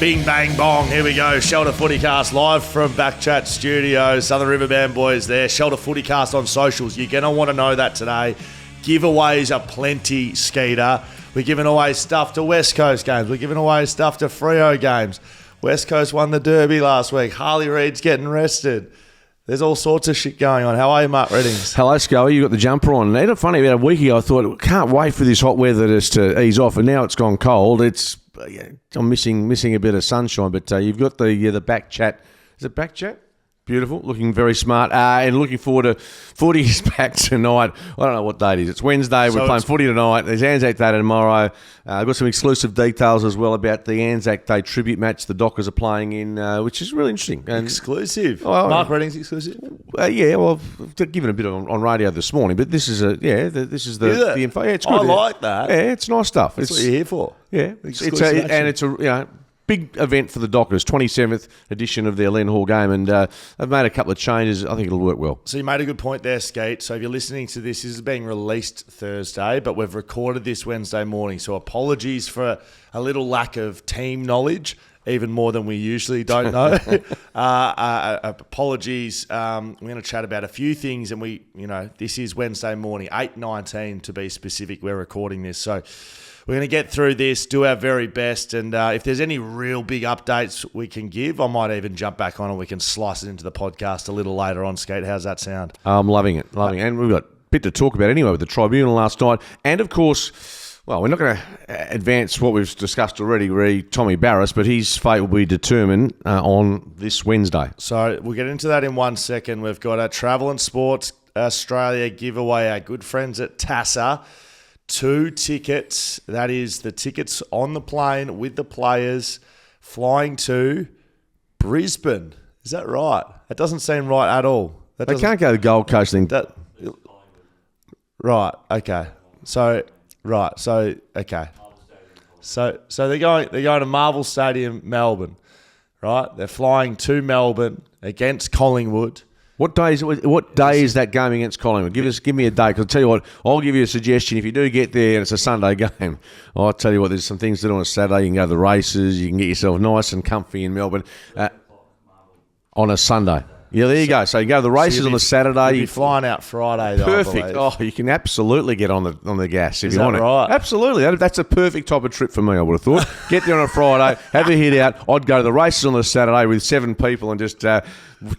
Bing, bang, bong. Here we go. Shelter FootyCast live from BackChat Studios. Southern Riverband boys there. Shelter FootyCast on socials. You're going to want to know that today. Giveaways are plenty, Skeeter. We're giving away stuff to West Coast games. We're giving away stuff to Freo games. West Coast won the Derby last week. Harley Reid's getting rested. There's all sorts of shit going on. How are you, Mark Reddings? Hello, Schoey. You got the jumper on. Ain't it funny? About a week ago, I thought, can't wait for this hot weather just to ease off, and now it's gone cold. I'm missing a bit of sunshine, but you've got the BackChat. Is it BackChat? Beautiful, looking very smart, and looking forward to footy is back tonight. I don't know what date it is. It's Wednesday. We're playing footy tonight. There's Anzac Day tomorrow. I've got some exclusive details as well about the Anzac Day tribute match the Dockers are playing in, which is really interesting. And exclusive? Mark Redding's exclusive? Yeah, well, I've given a bit on radio this morning, but this is the info. Yeah, it's good. I like that. Yeah, it's nice stuff. That's what you're here for. Yeah, it's a big event for the Dockers, 27th edition of their Len Hall game, and they've made a couple of changes. I think it'll work well. So you made a good point there, Skate. So if you're listening to this is being released Thursday, but we've recorded this Wednesday morning. So apologies for a little lack of team knowledge, even more than we usually don't know. Apologies. We're going to chat about a few things, and this is Wednesday morning, 8:19 to be specific. We're recording this, so we're going to get through this, do our very best, and if there's any real big updates we can give, I might even jump back on and we can slice it into the podcast a little later on, Skate. How's that sound? I'm loving it. And we've got a bit to talk about anyway with the Tribunal last night. And, of course, well, we're not going to advance what we've discussed already, Reid, Tommy Barrass, but his fate will be determined on this Wednesday. So we'll get into that in 1 second. We've got a Travel and Sports Australia giveaway, our good friends at TASA. 2 tickets, that is the tickets on the plane with the players flying to Brisbane. Is that right? That doesn't seem right at all. They can't go to the Gold Coast thing. Right, okay. So they're going to Marvel Stadium, Melbourne, right? They're flying to Melbourne against Collingwood. What day is that game against Collingwood? Give me a day, because I'll tell you what, I'll give you a suggestion. If you do get there and it's a Sunday game, I'll tell you what, there's some things to do on a Saturday. You can go to the races, you can get yourself nice and comfy in Melbourne on a Sunday. Yeah, there you go. So you go to the races on a Saturday. You'll be flying out Friday, though. Perfect. Oh, you can absolutely get on the gas if you want right? Absolutely. That's a perfect type of trip for me, I would have thought. Get there on a Friday, have a hit out. I'd go to the races on a Saturday with 7 people and just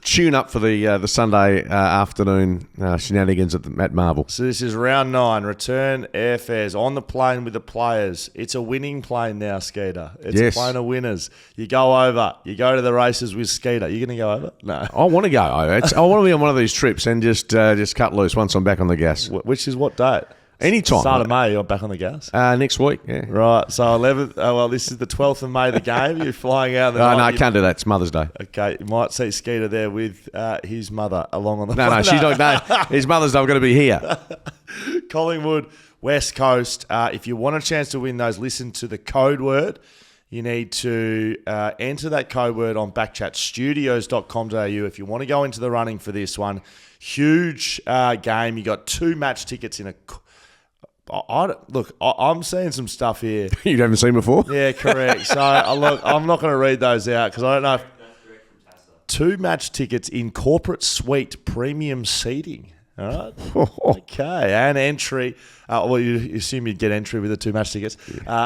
tune up for the Sunday afternoon shenanigans at Marvel. So this is round 9, return airfares on the plane with the players. It's a winning plane now, Skeeter. It's a plane of winners. You go over. You go to the races with Skeeter. You going to go over? No. I want to go over. I want to be on one of these trips and just cut loose once I'm back on the gas. Which is what date? Anytime. Start of May, you're back on the gas? Next week, yeah. Right, so 11th, this is the 12th of May, the game. You're flying out. No, I can't do that. It's Mother's Day. Okay, you might see Skeeter there with his mother along on the No, she's not. No, his Mother's Day, I've got to be here. Collingwood, West Coast. If you want a chance to win those, listen to the code word. You need to enter that code word on backchatstudios.com.au if you want to go into the running for this one. Huge game. You got 2 match tickets in a... I'm seeing some stuff here. You haven't seen before? Yeah, correct. So, I'm not going to read those out because I don't know if... 2 match tickets in corporate suite premium seating. All right. Okay. And entry. You assume you'd get entry with the 2 match tickets.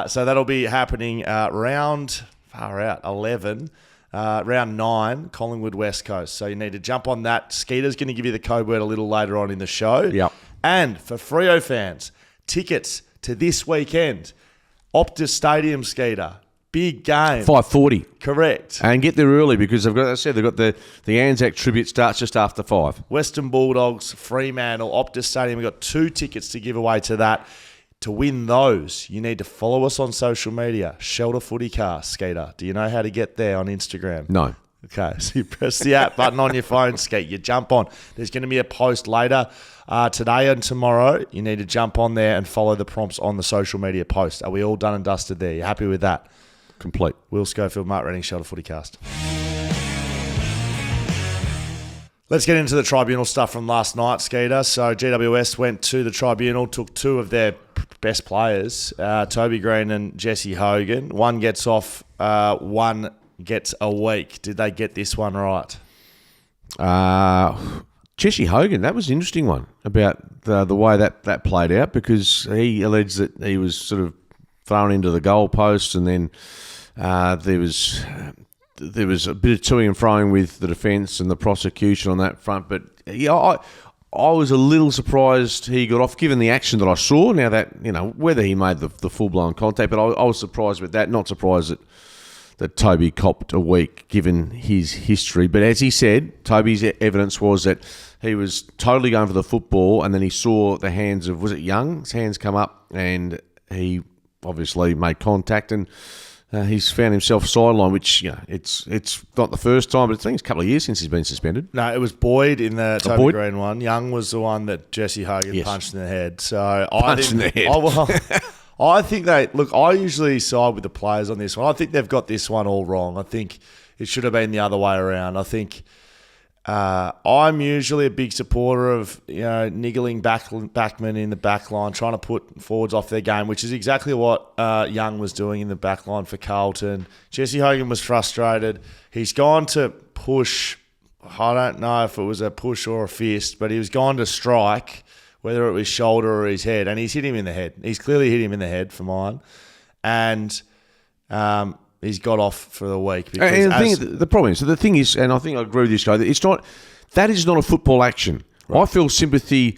So that'll be happening round 11. Round 9, Collingwood West Coast. So you need to jump on that. Skeeter's going to give you the code word a little later on in the show. Yep. And for Freo fans, tickets to this weekend, Optus Stadium, Skeeter. Big game. 5:40. Correct. And get there early because they've got the Anzac tribute starts just after 5. Western Bulldogs, Fremantle, Optus Stadium. We've got 2 tickets to give away to that. To win those, you need to follow us on social media. Shelter FootyCast, Skeeter. Do you know how to get there on Instagram? No. Okay, so you press the app button on your phone, Skeet. You jump on. There's going to be a post later today and tomorrow. You need to jump on there and follow the prompts on the social media post. Are we all done and dusted there? You happy with that? Complete. Will Schofield, Mark Redding, Shelter FootyCast. Let's get into the Tribunal stuff from last night, Skeeter. So GWS went to the Tribunal, took 2 of their best players, Toby Green and Jesse Hogan. One gets off, one gets a week. Did they get this one right? Jesse Hogan, that was an interesting one about the way that played out, because he alleged that he was sort of thrown into the goalpost, and then there was a bit of toing and froing with the defence and the prosecution on that front. But yeah, I was a little surprised he got off, given the action that I saw. Now that, whether he made the full-blown contact, but I was surprised with that. Not surprised that Toby copped a week, given his history. But as he said, Toby's evidence was that he was totally going for the football, and then he saw the hands of, was it Young? His hands come up, and he obviously made contact, and he's found himself sidelined, which, it's not the first time, but I think it's a couple of years since he's been suspended. No, it was Boyd in the Toby Green one. Young was the one that Jesse Hogan punched in the head. So punched in the head. I think I usually side with the players on this one. I think they've got this one all wrong. I think it should have been the other way around. I think I'm usually a big supporter of niggling backmen in the back line, trying to put forwards off their game, which is exactly what Young was doing in the back line for Carlton. Jesse Hogan was frustrated. He's gone to push. I don't know if it was a push or a fist, but he was gone to strike, whether it was shoulder or his head, and he's hit him in the head. He's clearly hit him in the head for mine, and he's got off for the week. Because the problem is, so the thing is, and I think I agree with this guy, that is not a football action. Right. I feel sympathy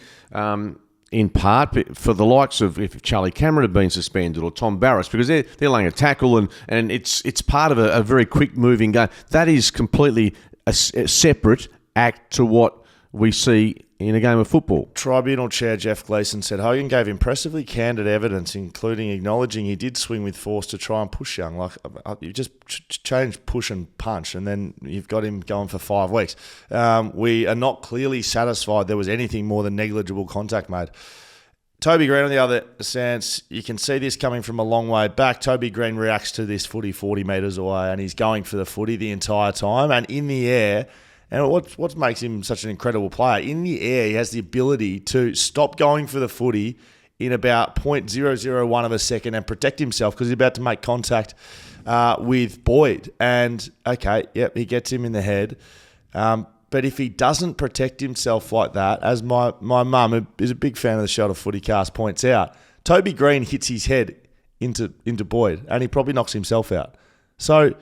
in part for the likes of, if Charlie Cameron had been suspended, or Tom Barrass, because they're laying a tackle, and it's part of a very quick moving game. That is completely a separate act to what we see in a game of football. Tribunal Chair Jeff Gleeson said Hogan gave impressively candid evidence, including acknowledging he did swing with force to try and push Young. Like, you just change push and punch, and then you've got him going for 5 weeks. We are not clearly satisfied there was anything more than negligible contact made. Toby Green, on the other sense, you can see this coming from a long way back. Toby Green reacts to this footy 40 metres away, and he's going for the footy the entire time, and in the air. And what makes him such an incredible player, in the air, he has the ability to stop going for the footy in about 0.001 of a second and protect himself, because he's about to make contact with Boyd. And, he gets him in the head. But if he doesn't protect himself like that, as my mum, who is a big fan of the show, FootyCast, points out, Toby Green hits his head into Boyd, and he probably knocks himself out. So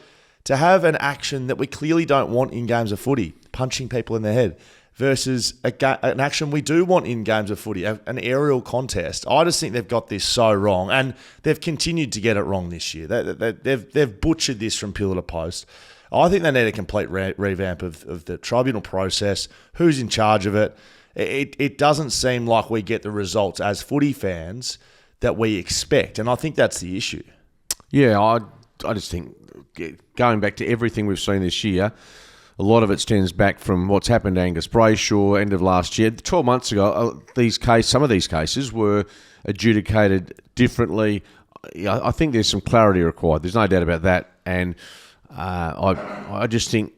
to have an action that we clearly don't want in games of footy, punching people in the head, versus an action we do want in games of footy, an aerial contest, I just think they've got this so wrong, and they've continued to get it wrong this year. They've butchered this from pillar to post. I think they need a complete revamp of the tribunal process, who's in charge of it. It doesn't seem like we get the results as footy fans that we expect, and I think that's the issue. Yeah, I just think, going back to everything we've seen this year, a lot of it stems back from what's happened to Angus Brayshaw end of last year. 12 months ago, some of these cases were adjudicated differently. I think there's some clarity required. There's no doubt about that. And I just think,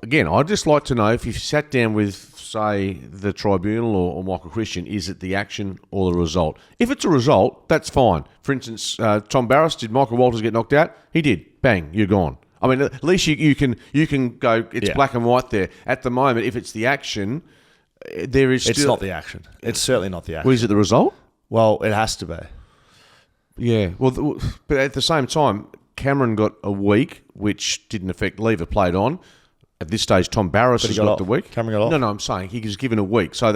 again, I'd just like to know, if you sat down with, say, the Tribunal or Michael Christian, is it the action or the result? If it's a result, that's fine. For instance, Tom Barrass, did Michael Walters get knocked out? He did. Bang, you're gone. I mean, at least you can go, it's black and white there. At the moment, if it's the action, there is still... It's not the action. It's certainly not the action. Well, is it the result? Well, it has to be. Yeah. Well, but at the same time, Cameron got a week, which didn't affect Lever played on. At this stage, Tom Barrass has got the week. Cameron got off? No, I'm saying he was given a week. So on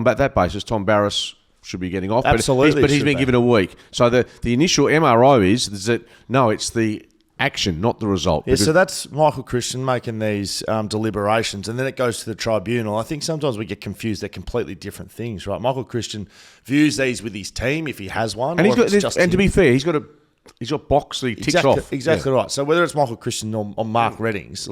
that basis, Tom Barrass should be getting off. Absolutely. But he's been given a week. So the initial MRO is that, no, it's the action, not the result. Yeah, so that's Michael Christian making these deliberations, and then it goes to the tribunal. I think sometimes we get confused. They're completely different things, right? Michael Christian views these with his team, if he has one. And to be fair, he's got box that he ticks off. Exactly right. So whether it's Michael Christian or Mark Reddings,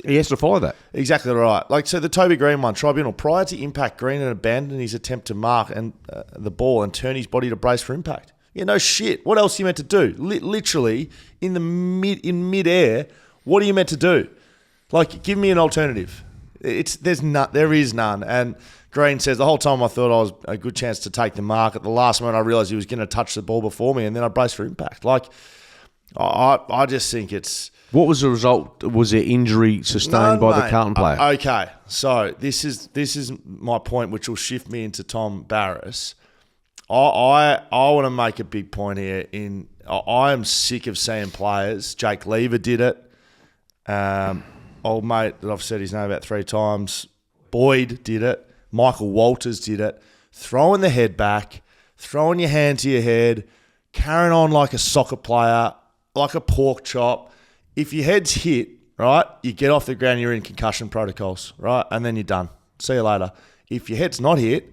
he has to follow that. Exactly right. So the Toby Green one, tribunal, prior to impact, Green had abandoned his attempt to mark the ball and turn his body to brace for impact. Yeah, no shit. What else are you meant to do? Literally in midair, what are you meant to do? Give me an alternative. There is none. And Green says, the whole time I thought I was a good chance to take the mark. At the last moment, I realised he was going to touch the ball before me, and then I braced for impact. Like, I just think it's... What was the result? Was there injury sustained by the Carlton player? Okay, so this is my point, which will shift me into Tom Barrass. I want to make a big point here. I am sick of seeing players. Jake Lever did it. Old mate that I've said his name about 3 times. Boyd did it. Michael Walters did it. Throwing the head back, throwing your hand to your head, carrying on like a soccer player, like a pork chop. If your head's hit, right, you get off the ground, you're in concussion protocols, right, and then you're done. See you later. If your head's not hit,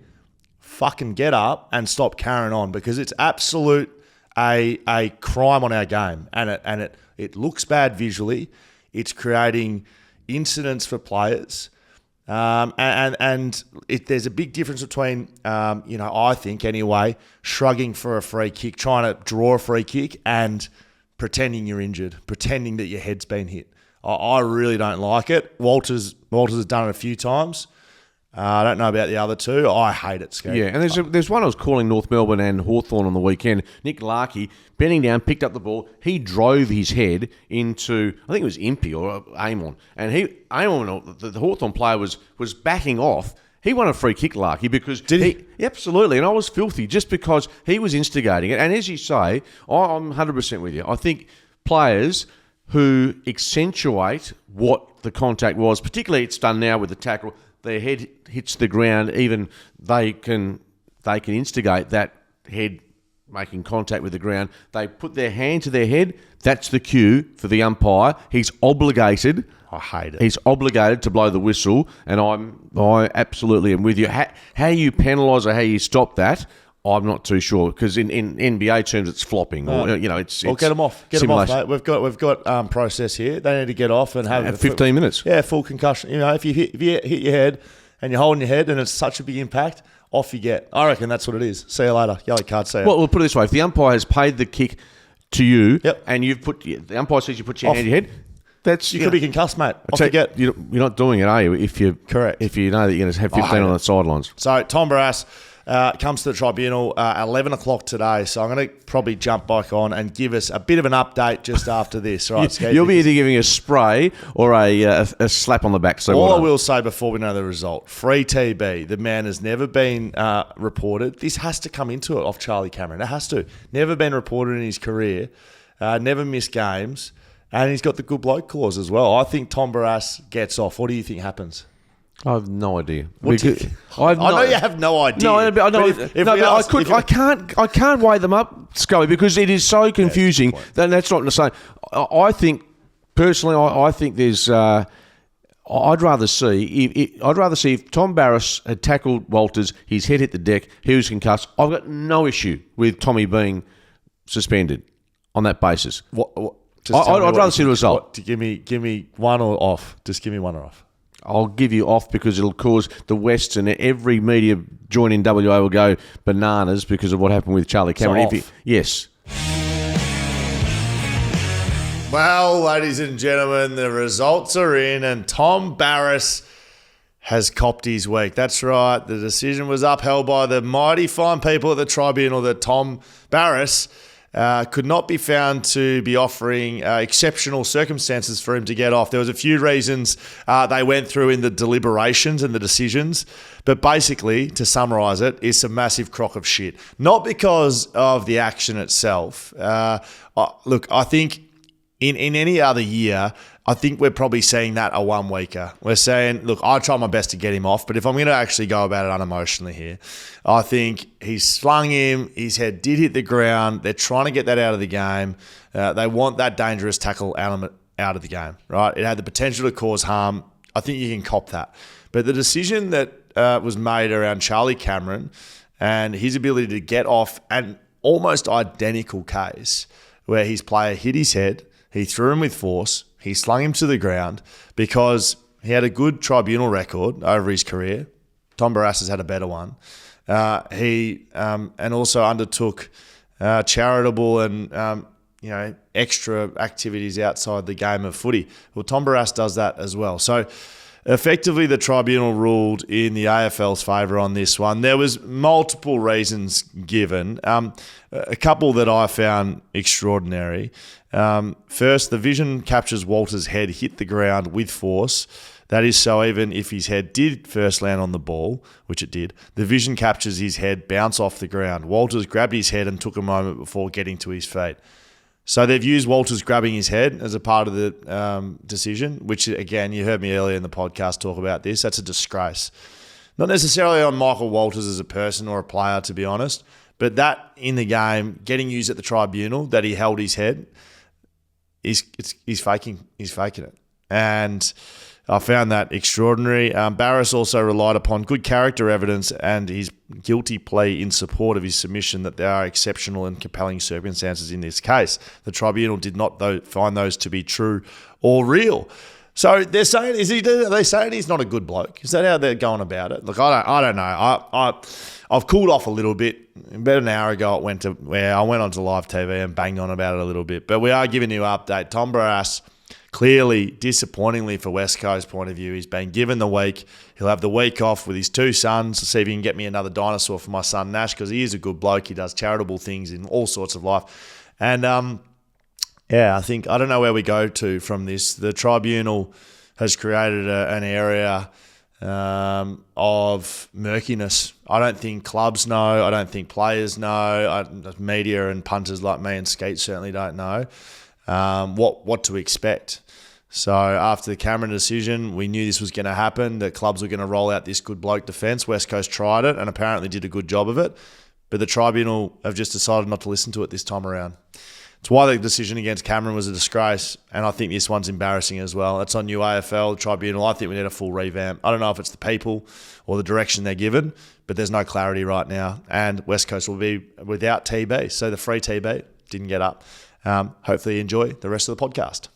fucking get up and stop carrying on, because it's absolute a crime on our game, and it looks bad visually. It's creating incidents for players, and there's a big difference between I think anyway, shrugging for a free kick, trying to draw a free kick, and pretending you're injured, pretending that your head's been hit. I really don't like it. Walters has done it a few times. I don't know about the other two. I hate it, Schoey. Yeah, and there's one I was calling North Melbourne and Hawthorn on the weekend. Nick Larkey, bending down, picked up the ball. He drove his head into, I think it was Impey or Amon. And the Hawthorn player was backing off. He won a free kick, Larkey, because... Did he? Absolutely, and I was filthy just because he was instigating it. And as you say, I'm 100% with you. I think players who accentuate what the contact was, particularly it's done now with the tackle, their head hits the ground, even they can instigate that head making contact with the ground. They put their hand to their head. That's the cue for the umpire. He's obligated. I hate it. He's obligated to blow the whistle, and I absolutely am with you. How you penalise or how you stop that, I'm not too sure, because in NBA terms it's flopping, it's get them off. Get simulation. them off, mate. We've got process here. They need to get off and have 15 minutes. Yeah, full concussion. If you hit your head and you're holding your head and it's such a big impact, off you get. I reckon that's what it is. See you later. Yellow card. See you. Well, we'll put it this way: if the umpire has paid the kick to you, yep, and the umpire says you put your hand to your head, you could be concussed, mate. Off you get. You're not doing it, are you? Correct. If you know that you're going to have 15 on the sidelines. So Tom Barrass comes to the Tribunal 11 o'clock today. So I'm going to probably jump back on and give us a bit of an update just after this. Right, You'll be either giving a spray or a slap on the back. So all I will say before we know the result, Free TB, the man has never been reported. This has to come into it off Charlie Cameron. It has to. Never been reported in his career. Never missed games. And he's got the good bloke clause as well. I think Tom Barrass gets off. What do you think happens? I have no idea. I know you have no idea. I can't weigh them up, Schoey, because it is so confusing. That's not the same. I think personally, I think there's. I'd rather see if Tom Barrass had tackled Walters, his head hit the deck, he was concussed. I've got no issue with Tommy being suspended on that basis. I'd rather see the result. Give me one or off. Just give me one or off. I'll give you off because it'll cause the Wests and every media join in WA will go bananas because of what happened with Charlie Cameron. So yes. Well, ladies and gentlemen, the results are in and Tom Barrass has copped his week. That's right. The decision was upheld by the mighty fine people at the Tribunal that Tom Barrass could not be found to be offering exceptional circumstances for him to get off. There was a few reasons they went through in the deliberations and the decisions, but basically, to summarise it, is a massive crock of shit. Not because of the action itself. Look, I think in any other year, I think we're probably seeing that a 1 weeker. We're saying, look, I try my best to get him off, but if I'm going to actually go about it unemotionally here, I think he's slung him, his head did hit the ground, they're trying to get that out of the game. They want that dangerous tackle element out of the game, right? It had the potential to cause harm. I think you can cop that. But the decision that was made around Charlie Cameron and his ability to get off an almost identical case where his player hit his head, he threw him with force, he slung him to the ground because he had a good tribunal record over his career. Tom Barrass has had a better one. He and also undertook charitable and extra activities outside the game of footy. Well, Tom Barrass does that as well. So effectively the tribunal ruled in the AFL's favour on this one. There was multiple reasons given. A couple that I found extraordinary. First, the vision captures Walter's head hit the ground with force. That is so even if his head did first land on the ball, which it did, the vision captures his head bounce off the ground. Walters grabbed his head and took a moment before getting to his feet. So they've used Walters grabbing his head as a part of the decision, which, again, you heard me earlier in the podcast talk about this. That's a disgrace. Not necessarily on Michael Walters as a person or a player, to be honest, but that in the game, getting used at the tribunal, that he held his head, he's faking it. And I found that extraordinary. Barrass also relied upon good character evidence and his guilty plea in support of his submission that there are exceptional and compelling circumstances in this case. The tribunal did not find those to be true or real. So they're saying, are they saying he's not a good bloke? Is that how they're going about it? Look, I don't know. I've cooled off a little bit. About an hour ago, I went onto live TV and banged on about it a little bit. But we are giving you an update. Tom Barrass, clearly, disappointingly for West Coast point of view, he's been given the week. He'll have the week off with his two sons to see if he can get me another dinosaur for my son Nash, because he is a good bloke. He does charitable things in all sorts of life. And, I don't know where we go to from this. The tribunal has created an area of murkiness. I don't think clubs know. I don't think players know. Media and punters like me and Skeet certainly don't know what to expect. So after the Cameron decision, we knew this was going to happen, that clubs were going to roll out this good bloke defence. West Coast tried it and apparently did a good job of it. But the tribunal have just decided not to listen to it this time around. It's why the decision against Cameron was a disgrace, and I think this one's embarrassing as well. It's on new AFL, tribunal. I think we need a full revamp. I don't know if it's the people or the direction they're given, but there's no clarity right now. And West Coast will be without TB, so the free TB didn't get up. Hopefully you enjoy the rest of the podcast.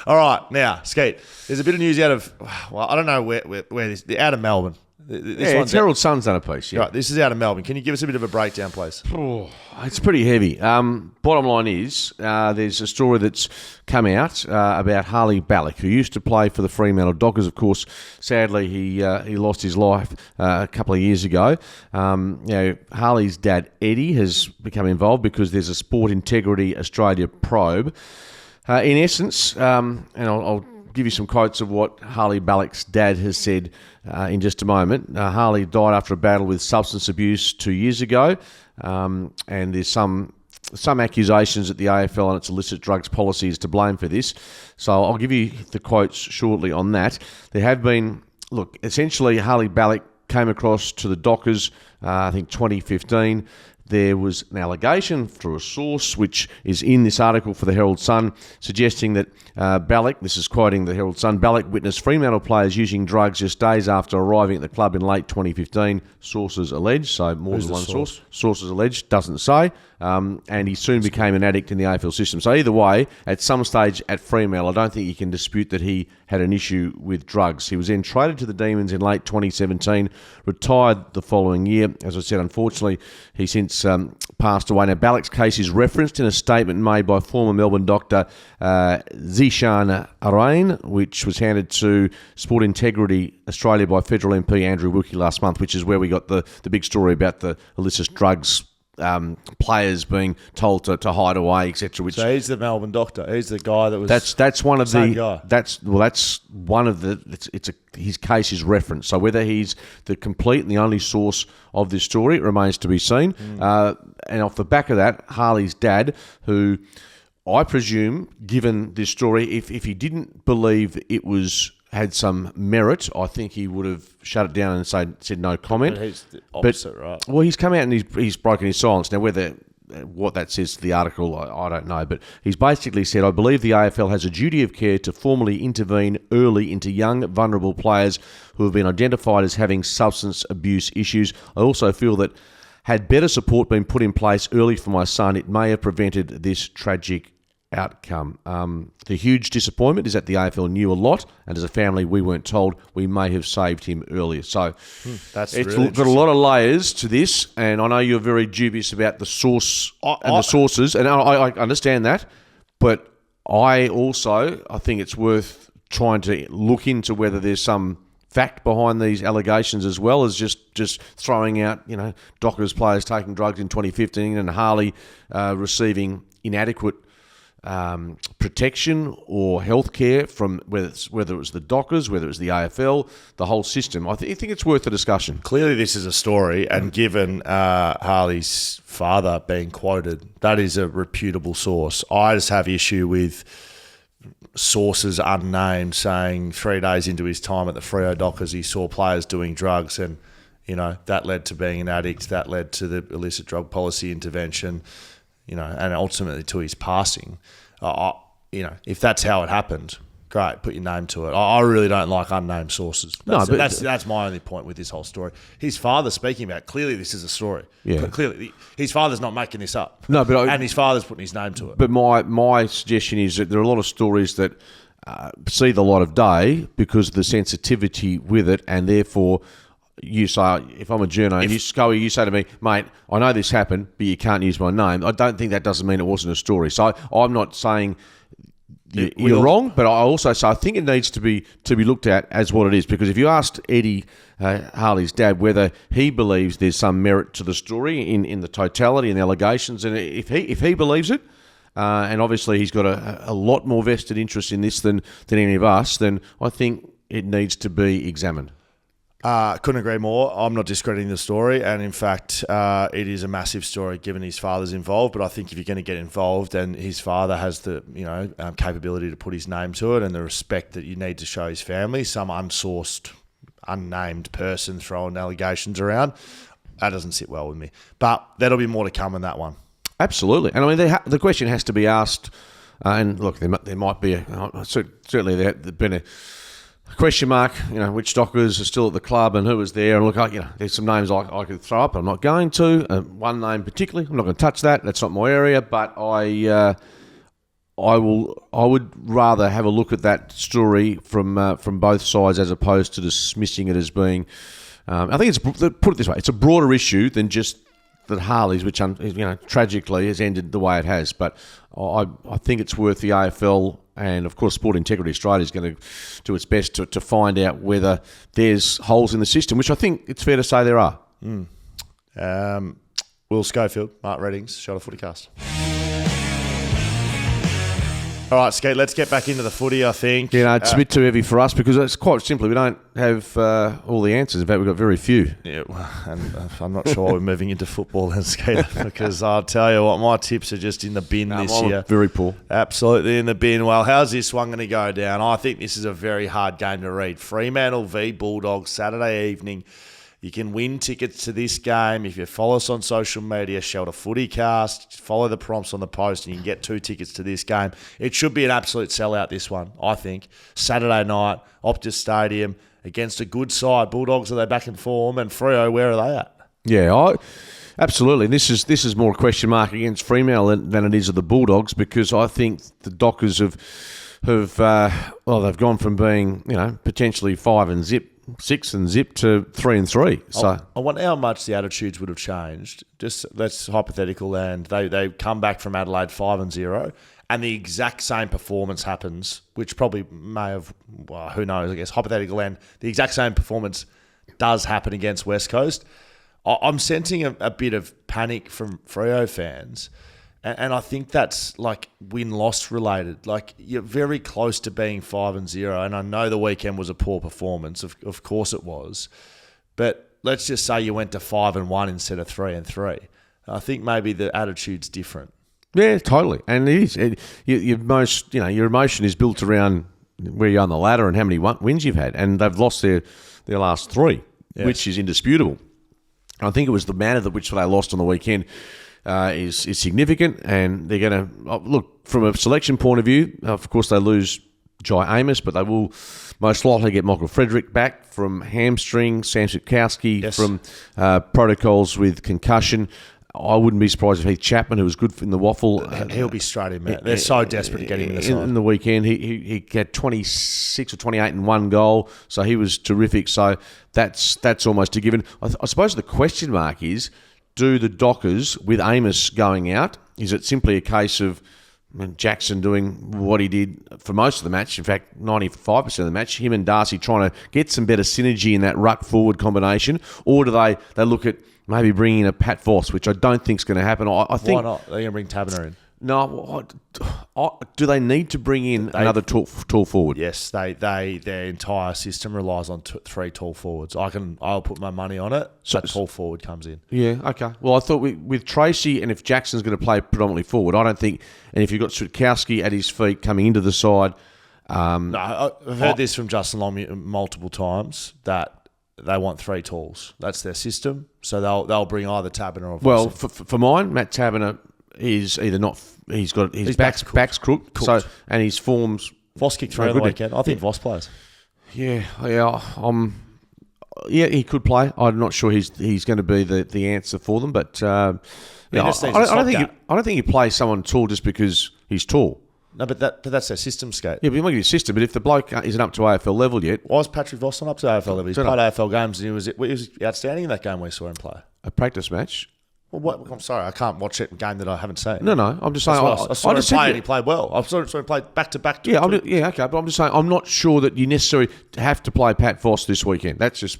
All right, now, Skeet, there's a bit of news out of, I don't know where this, out of Melbourne. It's Herald Sun's done a piece. Yeah. Right, this is out of Melbourne. Can you give us a bit of a breakdown, please? Oh, it's pretty heavy. Bottom line is there's a story that's come out about Harley Balic, who used to play for the Fremantle Dockers. Of course, sadly, he lost his life a couple of years ago. Harley's dad, Eddie, has become involved because there's a Sport Integrity Australia probe. In essence, and I'll give you some quotes of what Harley Balic's dad has said in just a moment. Harley died after a battle with substance abuse 2 years ago, and there's some accusations that the AFL and its illicit drugs policy is to blame for this. So I'll give you the quotes shortly on that. There have been, essentially Harley Balic came across to the Dockers, I think 2015. There was an allegation through a source, which is in this article for the Herald Sun, suggesting that Balic, this is quoting the Herald Sun, Balic witnessed Fremantle players using drugs just days after arriving at the club in late 2015. Sources allege, so more than one source. Sources allege, doesn't say. And he soon became an addict in the AFL system. So either way, at some stage at Fremantle, I don't think you can dispute that he had an issue with drugs. He was then traded to the Demons in late 2017, retired the following year. As I said, unfortunately, he since passed away. Now, Balic's case is referenced in a statement made by former Melbourne doctor Zishan Arain, which was handed to Sport Integrity Australia by Federal MP Andrew Wilkie last month, which is where we got the big story about the illicit drugs players being told to hide away, etc. So he's the Melbourne doctor. He's the guy that was. That's one of same the. Guy. That's one of the. His case is referenced. So whether he's the complete and the only source of this story remains to be seen. And off the back of that, Harley's dad, who I presume, given this story, if he didn't believe it had some merit, I think he would have shut it down and said no comment. But he's the opposite, right? Well, he's come out and he's broken his silence. Now, whether what that says to the article, I don't know. But he's basically said, I believe the AFL has a duty of care to formally intervene early into young, vulnerable players who have been identified as having substance abuse issues. I also feel that had better support been put in place early for my son, it may have prevented this tragic outcome. The huge disappointment is that the AFL knew a lot, and as a family, we weren't told. We may have saved him earlier. So that's it's really got a lot of layers to this, and I know you're very dubious about the source and the sources, and I understand that, but I think it's worth trying to look into whether there's some fact behind these allegations as well as just throwing out, Dockers players taking drugs in 2015 and Harley receiving inadequate protection or healthcare from whether it was the Dockers, whether it was the AFL, the whole system. I think it's worth a discussion. Clearly, this is a story, and given Harley's father being quoted, that is a reputable source. I just have issue with sources unnamed saying 3 days into his time at the Freo Dockers, he saw players doing drugs, and that led to being an addict, that led to the illicit drug policy intervention, and ultimately to his passing. If that's how it happened, great, put your name to it. I really don't like unnamed sources. That's my only point with this whole story. His father speaking about, clearly this is a story. Yeah. Clearly, his father's not making this up. No, and his father's putting his name to it. But my suggestion is that there are a lot of stories that see the light of day because of the sensitivity with it, and therefore you say, if I'm a journo, and you say to me, mate, I know this happened, but you can't use my name. I don't think that doesn't mean it wasn't a story. So I'm not saying you're wrong, but I also say I think it needs to be looked at as what it is. Because if you asked Eddie, Harley's dad, whether he believes there's some merit to the story in the totality and the allegations, and if he believes it, and obviously he's got a lot more vested interest in this than any of us, then I think it needs to be examined. Couldn't agree more. I'm not discrediting the story, and in fact, it is a massive story given his father's involved. But I think if you're going to get involved, and his father has the capability to put his name to it, and the respect that you need to show his family, some unsourced, unnamed person throwing allegations around, that doesn't sit well with me. But there'll be more to come on that one. Absolutely, and I mean the question has to be asked. And look, there might be certainly there's been a question mark, which Dockers are still at the club and who was there. And look, there's some names I could throw up. I'm not going to. One name particularly, I'm not going to touch that. That's not my area. But I would rather have a look at that story from both sides as opposed to dismissing it as being. I think put it this way: it's a broader issue than just that Harley's, which tragically has ended the way it has. But I think it's worth the AFL. And, of course, Sport Integrity Australia is going to do its best to find out whether there's holes in the system, which I think it's fair to say there are. Will Schofield, Mark Reddings, Shot of FootyCast. All right, Skate, let's get back into the footy, I think. It's a bit too heavy for us because it's quite simply we don't have all the answers. In fact, we've got very few. Yeah, and I'm not sure why we're moving into football then, Skate, because I'll tell you what, my tips are just in the bin this year. Very poor. Absolutely in the bin. Well, how's this one going to go down? I think this is a very hard game to read. Fremantle v Bulldogs, Saturday evening. You can win tickets to this game if you follow us on social media, Shelter FootyCast, follow the prompts on the post, and you can get 2 tickets to this game. It should be an absolute sellout, this one, I think. Saturday night, Optus Stadium, against a good side. Bulldogs, are they back in form? And Freo, where are they at? Yeah, absolutely. This is more a question mark against Fremantle than it is of the Bulldogs, because I think the Dockers have they've gone from being potentially 6 and zip to 3 and 3. So I wonder how much the attitudes would have changed. Just let's hypothetical, and they come back from Adelaide 5-0, and the exact same performance happens, which probably may have, well, who knows? I guess hypothetical, and the exact same performance does happen against West Coast. I'm sensing a bit of panic from Freo fans. And I think that's like win-loss related. Like, you're very close to being 5-0. And I know the weekend was a poor performance. Of course it was. But let's just say you went to 5-1 instead of 3-3. I think maybe the attitude's different. Yeah, totally. And it is. Your emotion is built around where you are on the ladder and how many wins you've had. And they've lost their last 3, yes, which is indisputable. I think it was the manner that which they lost on the weekend is significant, and they're going to look from a selection point of view. Of course, they lose Jye Amiss, but they will most likely get Michael Frederick back from hamstring, Sam Sikowski, yes, from protocols with concussion. I wouldn't be surprised if Heath Chapman, who was good in the waffle, he'll be straight in, Matt. They're so desperate to get him in the side. In the weekend, he had 26 or 28 and 1 goal, so he was terrific. So that's almost a given. I suppose the question mark is, do the Dockers, with Amiss going out, is it simply a case of and Jackson doing what he did for most of the match, in fact, 95% of the match, him and Darcy trying to get some better synergy in that ruck forward combination, or do they look at maybe bringing in a Pat Voss, which I don't think is going to happen. I think, why not? They're going to bring Taberner in. No, do they need to bring in another tall forward? Yes, their entire system relies on 3 tall forwards. I'll put my money on it. So tall forward comes in. Yeah, okay. Well, I thought with Tracy, and if Jackson's going to play predominantly forward, I don't think. And if you've got Switkowski at his feet coming into the side, no, I've heard this from Justin Long multiple times that they want 3 talls. That's their system. So they'll bring either Taberner or Voss. Well, for mine, Matt Taberner is either not. He's got his back's crooked. So and his forms. Voss kicked 3 on the weekend. I think Voss plays. Yeah. Yeah, he could play. I'm not sure he's going to be the answer for them, but I don't think he plays someone tall just because he's tall. No, but that's their system, Skate. Yeah, but you might get a system. But if the bloke isn't up to AFL level yet, why is Patrick Voss not up to AFL level? He's played AFL games and he was outstanding in that game we saw him play. A practice match. Well, I'm sorry, I can't watch a game that I haven't seen. No, I'm just saying. I saw him play and he played well. I saw him play back to back. Yeah, okay, but I'm just saying I'm not sure that you necessarily have to play Pat Voss this weekend. That's just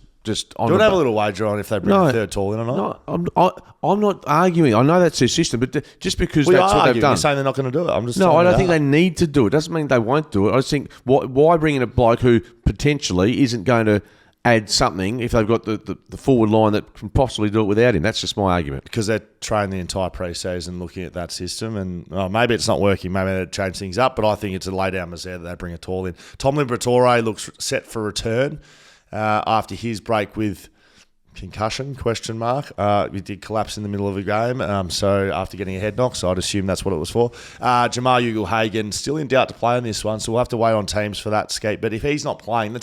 on. Do you want to have a little wager on if they bring a third tall in or not? No, I'm not arguing. I know that's their system, but just because that's what they've done. You're saying they're not going to do it. I'm just no. I don't think they need to do it. Doesn't mean they won't do it. I just think why bring in a bloke who potentially isn't going to add something if they've got the forward line that can possibly do it without him. That's just my argument. Because they're trained the entire pre-season looking at that system, and maybe it's not working. Maybe they change things up, but I think it's a lay-down misère that they bring a tall in. Tom Liberatore looks set for return after his break with concussion, ? He did collapse in the middle of a game, so after getting a head knock, so I'd assume that's what it was for. Jamal Ugle-Hagan still in doubt to play on this one, so we'll have to wait on teams for that, Skate. But if he's not playing,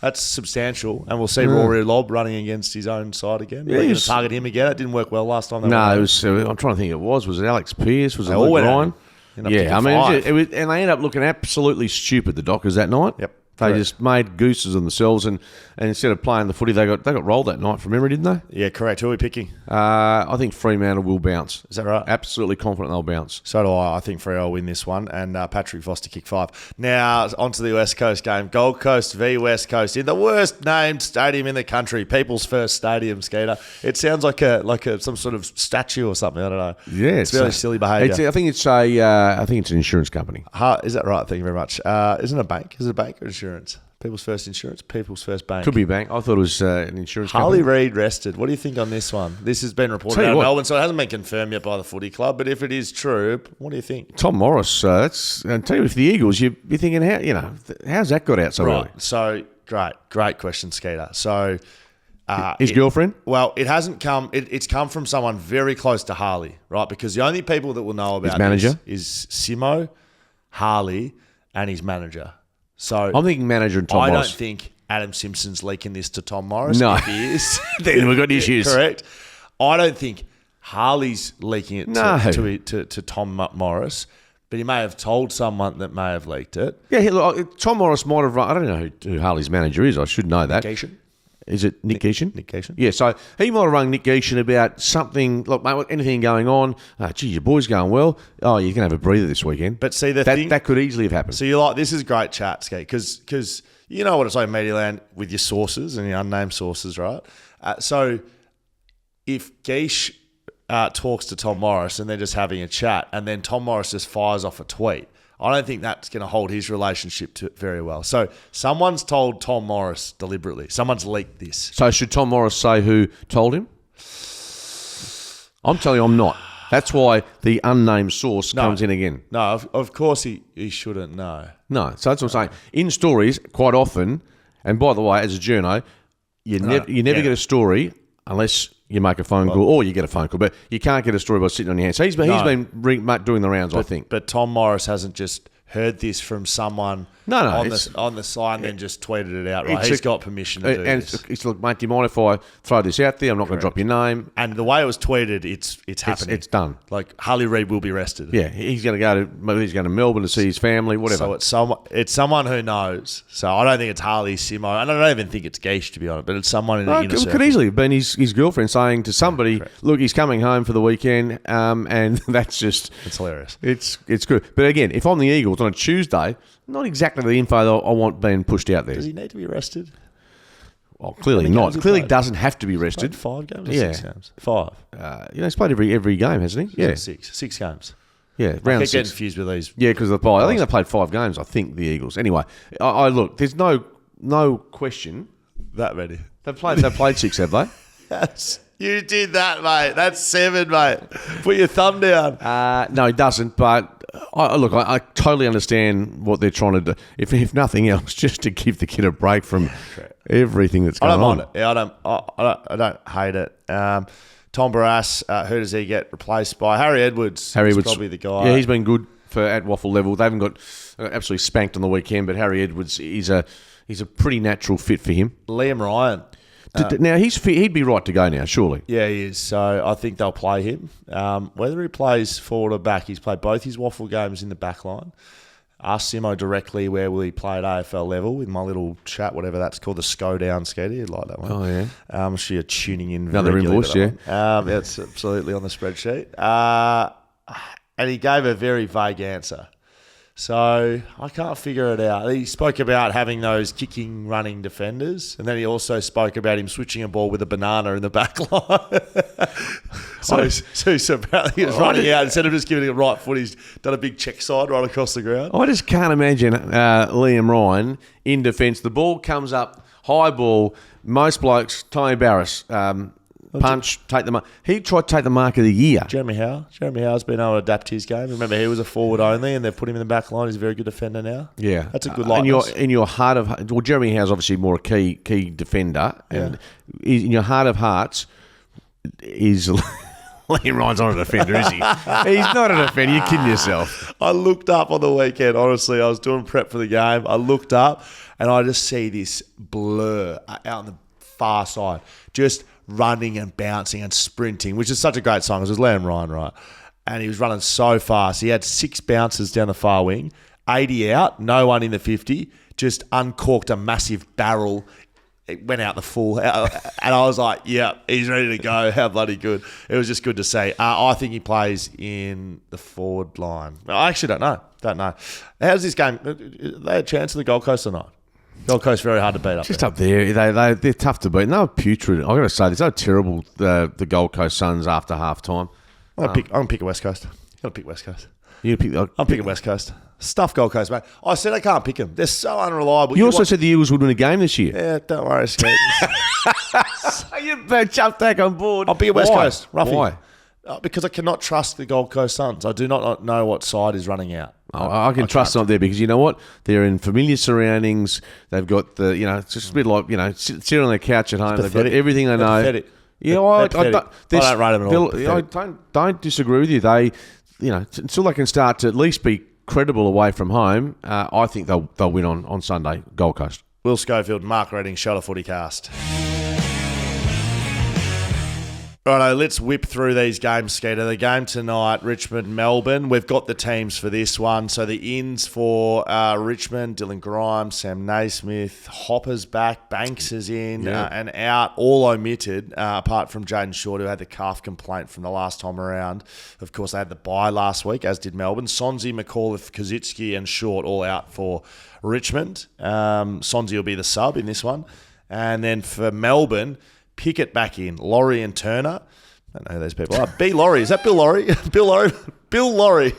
that's substantial, and we'll see Rory Lobb running against his own side again. We're going to target him again. It didn't work well last time. No, it was. I'm trying to think. Was it Alex Pearce? Was it Luke Ryan? Yeah, I mean, and they ended up looking absolutely stupid. The Dockers that night. Yep. They just made gooses of themselves, and instead of playing the footy, they got rolled that night from memory, didn't they? Yeah, correct. Who are we picking? I think Fremantle will bounce. Is that right? Absolutely confident they'll bounce. So do I. I think Freo will win this one, and Patrick Voss to kick 5. Now, onto the West Coast game. Gold Coast v West Coast in the worst named stadium in the country, People's First Stadium, Skeeter. It sounds like some sort of statue or something. I don't know. Yeah, it's really silly behaviour. I think it's an insurance company. Is that right? Thank you very much. Isn't it a bank? Is it a bank or insurance? People's First Insurance, People's First Bank. Could be a bank. I thought it was an insurance Harley company. Reid rested. What do you think on this one? This has been reported out of Melbourne, so it hasn't been confirmed yet by the footy club. But if it is true, what do you think? Tom Morris, and tell you with the Eagles, you'd be thinking, how's that got out so early? So great question, Skeeter. So his girlfriend? Well, it hasn't come. It's come from someone very close to Harley, right? Because the only people that will know about his manager is Simo, Harley, and his manager. So I'm thinking manager and Tom Morris. I don't think Adam Simpson's leaking this to Tom Morris. No. If he is, then we've got issues. Correct. I don't think Harley's leaking it to Tom Morris, but he may have told someone that may have leaked it. Yeah, look, Tom Morris might have run. I don't know who Harley's manager is. I should know that. Geishan? Is it Nick Geishan? Nick Geishan. Yeah, so he might have rung Nick Geishan about something. Look, mate, anything going on? Your boy's going well. Oh, you can have a breather this weekend. But see, that could easily have happened. So you're like, this is great chat, Skate, because you know what it's like in media land with your sources and your unnamed sources, right? So if Geish talks to Tom Morris and they're just having a chat, and then Tom Morris just fires off a tweet, I don't think that's going to hold his relationship to very well. So someone's told Tom Morris deliberately. Someone's leaked this. So should Tom Morris say who told him? I'm telling you, I'm not. That's why the unnamed source comes in again. No, of course he shouldn't know. No, so that's what I'm saying. In stories, quite often, and by the way, as a journo, you never get a story unless you make a phone call or you get a phone call. But you can't get a story by sitting on your hands. So he's been doing the rounds, I think. But Tom Morris hasn't just heard this from someone No, on the sign, then just tweeted it out. Right, he's got permission to do this. It's like, mate, do you mind if I throw this out there? I'm not going to drop your name. And the way it was tweeted, it's happening. It's done. Like Harley Reid will be arrested. Yeah, he's going to Melbourne to see his family, whatever. So it's someone who knows. So I don't think it's Harley Simo, and I don't even think it's Geish, to be honest. But it's someone in the inner circle. It could easily have been his girlfriend saying to somebody, "Look, he's coming home for the weekend," and that's just it's hilarious. It's good. But again, if I'm the Eagles on a Tuesday, not exactly the info that I want being pushed out there. Does he need to be arrested? Well, clearly not. Clearly doesn't have to be arrested. 5 games or 6 games? 5. He's played every game, hasn't he? Yeah. 6 games. Yeah, round 6. I get confused with these. Yeah, because of the bye. I think they played 5 games, I think, the Eagles. Anyway, I look, there's no question. That many. They've played 6, have they? You did that, mate. That's 7, mate. Put your thumb down. No, it doesn't. But I totally understand what they're trying to do. If nothing else, just to give the kid a break from everything that's going on. I don't mind it. Yeah, I don't hate it. Tom Barrass, who does he get replaced by? Harry Edwards. Harry Edwards, probably the guy. Yeah, he's been good at waffle level. They haven't got absolutely spanked on the weekend, but Harry Edwards is a pretty natural fit for him. Liam Ryan. Now, he's fit. He'd be right to go now, surely. Yeah, he is. So I think they'll play him. Whether he plays forward or back, he's played both his waffle games in the back line. Asked Simo directly where will he play at AFL level in my little chat, whatever that's called, the Schoey down skater. You'd like that one. Oh, yeah. I'm sure you're tuning in. Another invoice, yeah. It's absolutely on the spreadsheet. And he gave a very vague answer. So I can't figure it out. He spoke about having those kicking, running defenders, and then he also spoke about him switching a ball with a banana in the back line. so apparently he was running out. Instead of just giving it a right foot, he's done a big check side right across the ground. I just can't imagine Liam Ryan in defence. The ball comes up, high ball, most blokes, Tom Barrass, punch, take the mark. He tried to take the mark of the year. Jeremy Howe's been able to adapt his game. Remember, he was a forward only, and they've put him in the back line. He's a very good defender now. Yeah, that's a good likeness. In your heart of Jeremy Howe's obviously more a key defender, and in your heart of hearts, is Liam Ryan's not a defender, is he? He's not a defender. You're kidding yourself. I looked up on the weekend. Honestly, I was doing prep for the game. I looked up, and I just see this blur out on the far side, just running and bouncing and sprinting, which is such a great song. It was Liam Ryan, right? And he was running so fast. He had 6 bounces down the far wing, 80 out, no one in the 50, just uncorked a massive barrel. It went out the full. And I was like, yeah, he's ready to go. How bloody good. It was just good to see. I think he plays in the forward line. I actually don't know. How's this game? Are they a chance of the Gold Coast or not? Gold Coast very hard to beat up. Just up there, they're tough to beat. And they were putrid. I've got to say, they're so terrible. The Gold Coast Suns after half time. I'm gonna pick a West Coast. Gotta pick West Coast. I'm picking West Cost. Stuff Gold Coast, mate. I said I can't pick them. They're so unreliable. You also said the Eagles would win a game this year. Yeah, don't worry, Scott. You better jump back on board. I'll pick a West Coast. Roughly. Why? Because I cannot trust the Gold Coast Suns. I do not know what side is running out. I can trust them up there because you know what? They're in familiar surroundings. They've got it's just a bit like, sitting on their couch at home. They've got everything they know. Pathetic. Yeah, I don't rate them at all. I don't disagree with you. They, until they can start to at least be credible away from home, I think they'll win on Sunday, Gold Coast. Will Schofield, Mark Reading, Shot of FootyCast. Righto, let's whip through these games, Skeeter. The game tonight, Richmond, Melbourne. We've got the teams for this one. So the ins for Richmond, Dylan Grimes, Sam Naismith, Hopper's back, Banks is in and out, all omitted, apart from Jaden Short, who had the calf complaint from the last time around. Of course, they had the bye last week, as did Melbourne. Sonzi, McAuliffe, Kazitsky and Short all out for Richmond. Sonzi will be the sub in this one. And then for Melbourne, Pickett back in, Laurie and Turner. I don't know who those people are. B. Laurie. Is that Bill Laurie? Bill Laurie. Bill Laurie.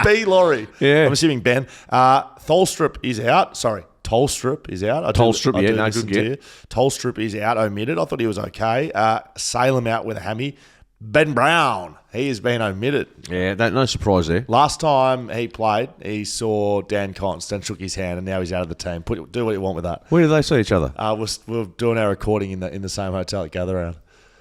B. Laurie. Yeah. I'm assuming Ben. Tholstrup is out. Sorry. Tolstrup is out. Tolstrup, good get. Tolstrup is out, omitted. I thought he was okay. Salem out with a hammy. Ben Brown, he has been omitted. Yeah, no surprise there. Last time he played, he saw Dan Constant, shook his hand, and now he's out of the team. Do what you want with that. Where do they see each other? We're doing our recording in the same hotel at Gather Round.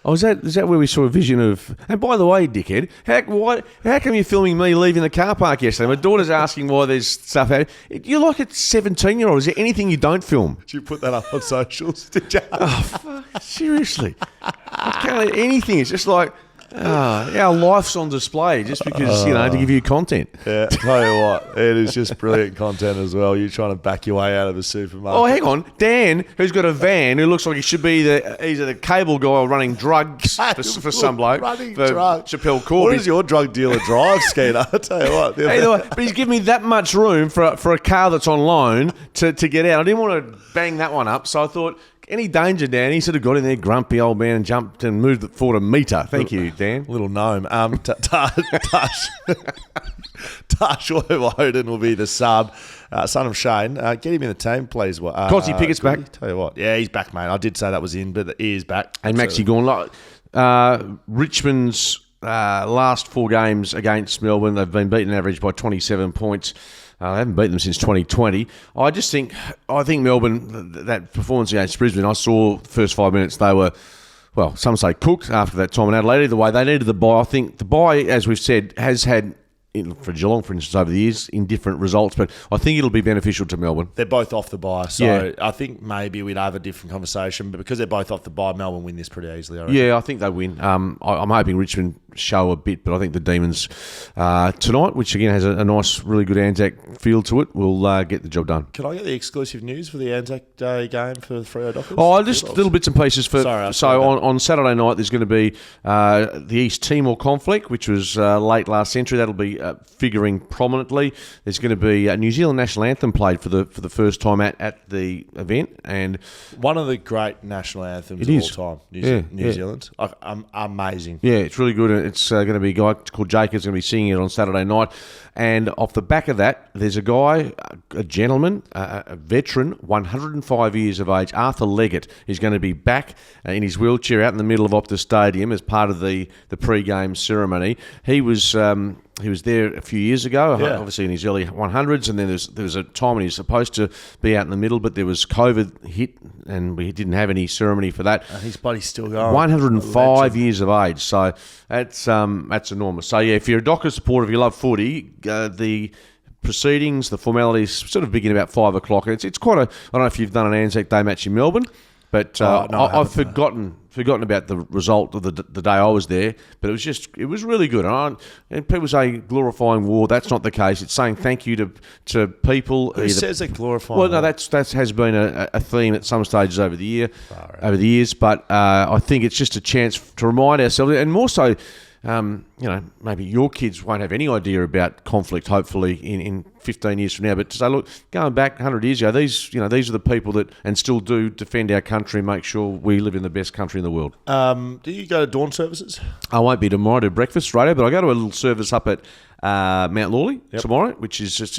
Oh, is that where we saw a vision of... And by the way, dickhead, how come you're filming me leaving the car park yesterday? My daughter's asking why there's stuff out. You're like a 17-year-old. Is there anything you don't film? Did you put that up on socials? Did you? Oh, fuck, seriously. I can't anything. It's just like... our life's on display just because, to give you content. Yeah, tell you what, it is just brilliant content as well. You're trying to back your way out of a supermarket. Oh, hang on. Dan, who's got a van, who looks like he should be either the cable guy or running drugs for some bloke. Running for drugs. Chappelle Corby. What does your drug dealer drive, Skeeter? I tell you what. Either way, but he's given me that much room for a car that's on loan to get out. I didn't want to bang that one up, so I thought... Any danger, Dan? He sort of got in there, grumpy old man, and jumped and moved it forward a metre. Thank you, Dan. Little gnome. Tash Woden will be the sub. Son of Shane. Get him in the team, please. Cosy Pickett's back. Tell you what. Yeah, he's back, mate. I did say that was in, but he is back. And Maxie Gorn. Richmond's last 4 games against Melbourne, they've been beaten average by 27 points. They haven't beaten them since 2020. I think Melbourne, that performance against Brisbane, I saw the first 5 minutes, they were, well, some say cooked after that time in Adelaide. Either way, they needed the bye. I think the bye, as we've said, has had, for Geelong, for instance, over the years, in different results, but I think it'll be beneficial to Melbourne. They're both off the bye, so I think maybe we'd have a different conversation, but because they're both off the bye, Melbourne win this pretty easily, I reckon. Yeah, I think they win. I'm hoping Richmond show a bit, but I think the Demons tonight, which again has a nice, really good Anzac feel to it, will get the job done. Can I get the exclusive news for the Anzac Day game for the Freo Dockers? Oh, just little bits and pieces. On Saturday night, there's going to be the East Timor conflict, which was late last century. That'll be figuring prominently. There's going to be a New Zealand national anthem played for the first time at the event, and one of the great national anthems of all time. New Zealand, amazing. Yeah, it's really good. It's going to be a guy called Jake who's going to be singing it on Saturday night. And off the back of that, there's a guy, a gentleman, a veteran, 105 years of age, Arthur Leggett, is going to be back in his wheelchair out in the middle of Optus Stadium as part of the pre-game ceremony. He was there a few years ago, obviously in his early 100s, and then there was a time when he was supposed to be out in the middle, but there was COVID hit, and we didn't have any ceremony for that. And his body's still going. 105 years of age, so that's enormous. So yeah, if you're a Dockers supporter, if you love footy, the proceedings, the formalities, sort of begin about 5 o'clock. It's quite a. I don't know if you've done an Anzac Day match in Melbourne, but I've forgotten about the result of the day I was there. But it was really good. And people say glorifying war. That's not the case. It's saying thank you to people. Who says it glorifying? Well, no, that has been a theme at some stages over the years. But I think it's just a chance to remind ourselves, and more so. Maybe your kids won't have any idea about conflict, hopefully, in 15 years from now. But to say, look, going back 100 years ago, these are the people that, and still do, defend our country and make sure we live in the best country in the world. Do you go to dawn services? I won't be tomorrow to breakfast radio, but I go to a little service up at Mount Lawley tomorrow, which is just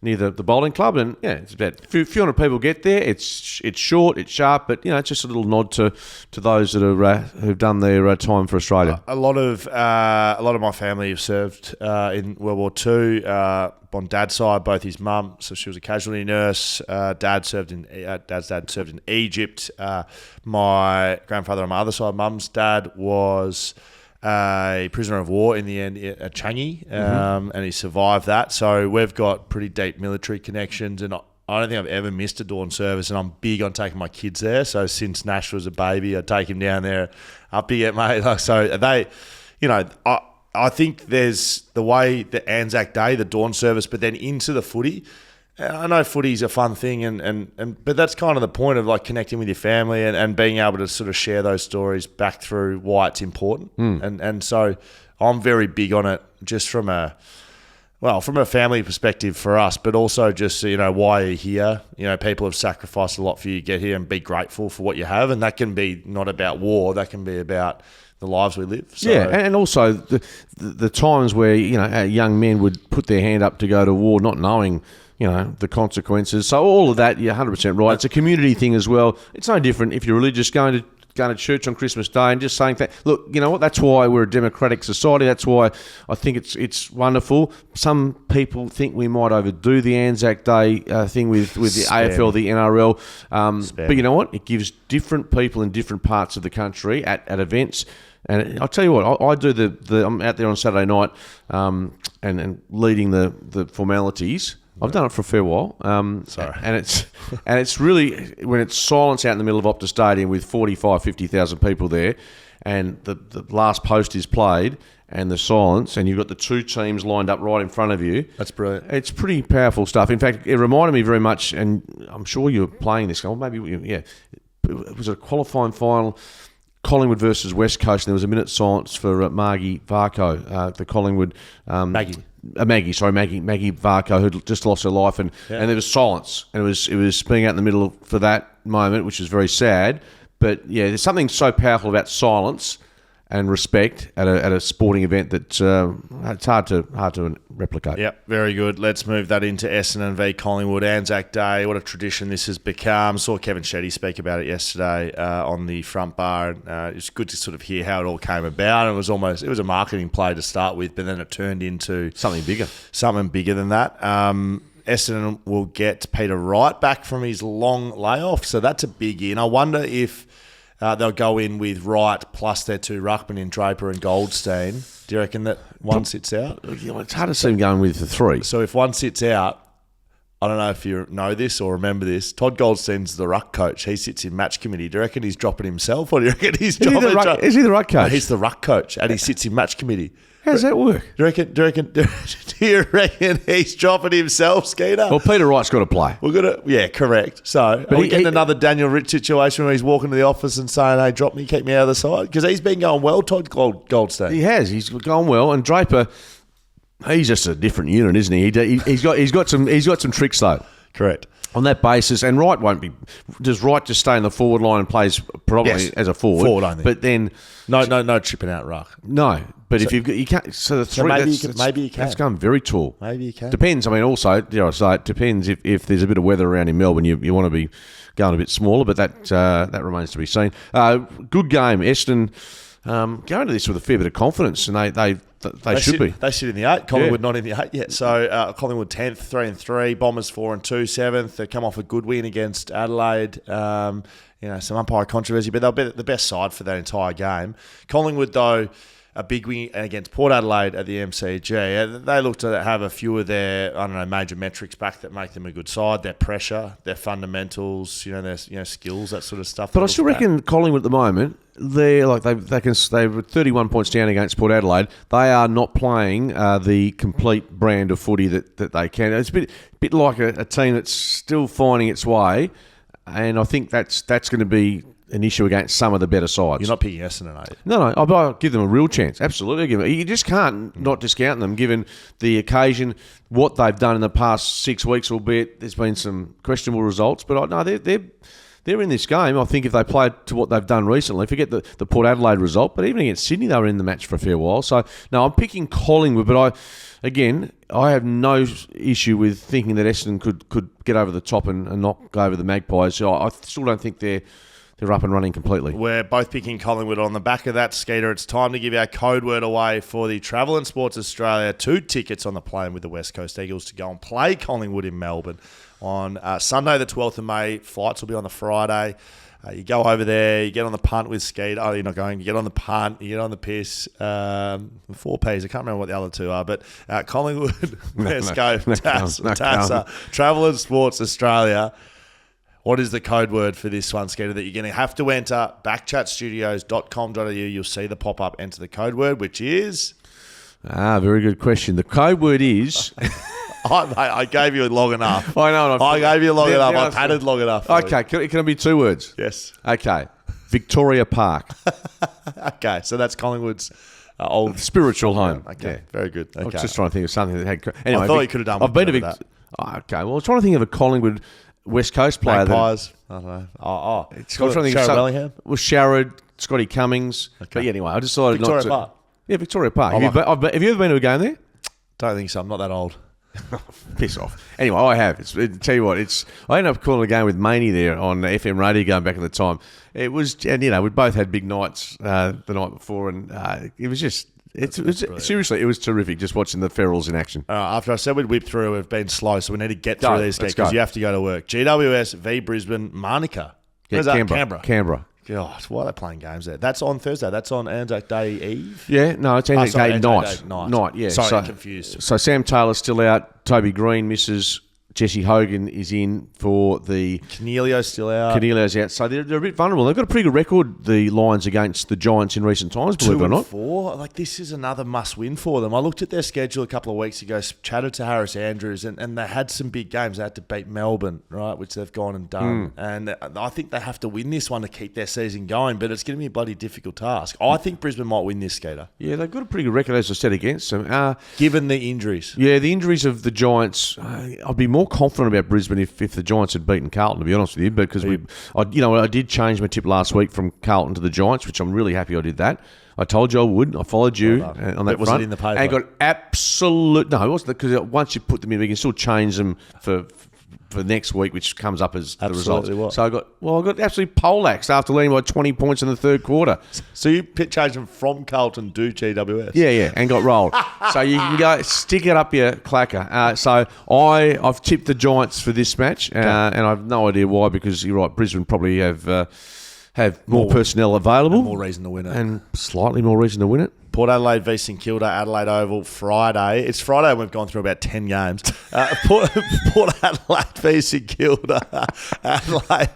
near the bowling club, and it's about a few hundred people get there. It's short, it's sharp, but it's just a little nod to those that are who've done their time for Australia. A lot of my family have served in World War II. On Dad's side, both his mum, so she was a casualty nurse. Dad's dad served in Egypt. My grandfather on my other side, Mum's dad, was a prisoner of war in the end at Changi, and he survived that. So we've got pretty deep military connections, and I don't think I've ever missed a dawn service, and I'm big on taking my kids there. So since Nash was a baby, I'd take him down there, up you get, mate. So they, I think there's the way the Anzac Day, the dawn service, but then into the footy. I know footy's a fun thing, but that's kind of the point of like connecting with your family and being able to sort of share those stories back through why it's important. And so I'm very big on it, just from a family perspective for us, but also just why you're here. People have sacrificed a lot for you to get here, and be grateful for what you have, and that can be not about war. That can be about the lives we live. So. Yeah, and also the times where young men would put their hand up to go to war, not knowing the consequences. So all of that, you're 100% right. It's a community thing as well. It's no different if you're religious going going to church on Christmas Day and just saying that. Look, you know what? That's why we're a democratic society. That's why I think it's wonderful. Some people think we might overdo the Anzac Day thing with the AFL, the NRL. But you know what? It gives different people in different parts of the country at events. And I'll tell you what, I do I'm out there on Saturday night and leading the formalities. I've done it for a fair while. Sorry. And it's really, when it's silence out in the middle of Optus Stadium with 45, 50,000 people there, and the last post is played, and the silence, and you've got the two teams lined up right in front of you. That's brilliant. It's pretty powerful stuff. In fact, it reminded me very much, and I'm sure you were playing this, or maybe, yeah, it was a qualifying final, Collingwood versus West Coast, and there was a minute silence for Maggie Varco, the Collingwood... Maggie Varco, who just lost her life, and there was silence, and it was being out in the middle for that moment, which is very sad. But yeah, there's something so powerful about silence and respect at a sporting event that it's hard to replicate. Yep, very good. Let's move that into Essendon v Collingwood. Anzac Day, what a tradition this has become. Saw Kevin Shetty speak about it yesterday on the front bar. It's good to sort of hear how it all came about. It was a marketing play to start with, but then it turned into Something bigger than that. Essendon will get Peter Wright back from his long layoff, so that's a big in. I wonder if they'll go in with Wright plus their two ruckmen in Draper and Goldstein. Do you reckon that one sits out? It's hard to see him going with the three. So if one sits out, I don't know if you know this or remember this, Todd Goldstein's the ruck coach. He sits in match committee. Do you reckon he's dropping himself, or do you reckon he's dropping... Is he the ruck coach? No, he's the ruck coach, and he sits in match committee. How does that work? Do you reckon he's dropping himself, Skeeter? Well, Peter Wright's got to play. Yeah, correct. So, are we getting another Daniel Rich situation where he's walking to the office and saying, "Hey, drop me, keep me out of the side"? Because he's been going well, Todd Goldstein. He has. He's gone well, and Draper, he's just a different unit, isn't he? He's got some tricks though. Correct. On that basis, and Wright won't be. Does Wright just stay in the forward line and plays probably as a forward? Forward only. But then no chipping out ruck. No. But if you've got, you can't. So the three. Maybe you can. That's going very tall. Maybe you can. Depends. I mean, also, it depends if there's a bit of weather around in Melbourne. You want to be going a bit smaller, but that remains to be seen. Good game, Essendon. Going to this with a fair bit of confidence, and they should be. They sit in the 8. Collingwood not in the 8 yet. So Collingwood 10th, 3-3. Bombers 4-2, 7th. They come off a good win against Adelaide. Some umpire controversy, but they'll be the best side for that entire game. Collingwood, though, a big win against Port Adelaide at the MCG. They look to have a few of their, major metrics back that make them a good side. Their pressure, their fundamentals, their skills, that sort of stuff. But I still reckon Collingwood at the moment, they were 31 points down against Port Adelaide. They are not playing the complete brand of footy that they can. It's a bit like a team that's still finding its way, and I think that's going to be an issue against some of the better sides. You're not picking Essendon, are you? No, I'll give them a real chance. Absolutely. You just can't not discount them given the occasion, what they've done in the past 6 weeks, albeit there's been some questionable results. But no, they're in this game. I think if they play to what they've done recently, forget the Port Adelaide result, but even against Sydney, they were in the match for a fair while. So, no, I'm picking Collingwood, but I have no issue with thinking that Essendon could get over the top and not go over the Magpies. So I still don't think they're up and running completely. We're both picking Collingwood. On the back of that, Skeeter, it's time to give our code word away for the Travel and Sports Australia 2 tickets on the plane with the West Coast Eagles to go and play Collingwood in Melbourne on Sunday the 12th of May. Flights will be on the Friday. You go over there, you get on the punt with Skeeter. Oh, you're not going. You get on the punt, you get on the piss. 4 Ps. I can't remember what the other two are, but Collingwood, West Coast, TASA, Travel and Sports Australia. What is the code word for this one, Skeeter, that you're going to have to enter? BackChatStudios.com.au. You'll see the pop-up. Enter the code word, which is... Very good question. The code word is... I gave you long enough. I know. I gave you long enough. I padded long enough. Okay, can it be 2 words? Yes. Okay. Victoria Park. Okay, so that's Collingwood's old... spiritual home. Okay, yeah. Very good. Okay. I was just trying to think of something that had... Anyway, I thought you could have done I've been to that. Okay, well, I was trying to think of a Collingwood... West Coast player. Magpies. I don't know. It's got Sharrod Bellingham? Was Sharrod, Scotty Cummings. Okay. But yeah, anyway, I decided Victoria not to... Park. Yeah, Victoria Park. Have you ever been to a game there? Don't think so. I'm not that old. Piss off. Anyway, I have. Tell you what, I ended up calling a game with Maney there on FM radio going back at the time. It was, and we both had big nights the night before, and it was just. Seriously, it was terrific just watching the Ferals in action. After I said we'd whip through, we've been slow, so we need to get through these games because you have to go to work. GWS v Brisbane, Monica. Yeah, Canberra. God, why are they playing games there? That's on Thursday. That's on Anzac Day Eve. Yeah, no, it's Anzac Day night. Night, yeah. Sorry, I'm confused. So Sam Taylor's still out. Toby Green misses. Jesse Hogan is in for the... Cornelio's still out. Cornelio's out. So they're a bit vulnerable. They've got a pretty good record, the Lions, against the Giants in recent times, believe it or not. 2-4. Like, this is another must-win for them. I looked at their schedule a couple of weeks ago, chatted to Harris Andrews, and they had some big games. They had to beat Melbourne, right, which they've gone and done. And I think they have to win this one to keep their season going, but it's going to be a bloody difficult task. I think Brisbane might win this, Skeeter. Yeah, they've got a pretty good record, as I said, against them. Given the injuries. Yeah, the injuries of the Giants, I'd be more confident about Brisbane if the Giants had beaten Carlton, to be honest with you, because I did change my tip last week from Carlton to the Giants, which I'm really happy I did that. I told you I would. I followed you on that was front. It in the paper? And got absolute... No, it wasn't, because once you put them in, we can still change them for next week, which comes up as the results. What? So I got absolutely poleaxed after leading by 20 points in the third quarter. So you changed them from Carlton to GWS? Yeah, and got rolled. So you can go stick it up your clacker. So I've tipped the Giants for this match, and I've no idea why, because you're right, Brisbane probably have more personnel available. And more reason to win it. And slightly more reason to win it. Port Adelaide v St Kilda, Adelaide Oval, Friday. It's Friday and we've gone through about 10 games. Port Adelaide v St Kilda, Adelaide.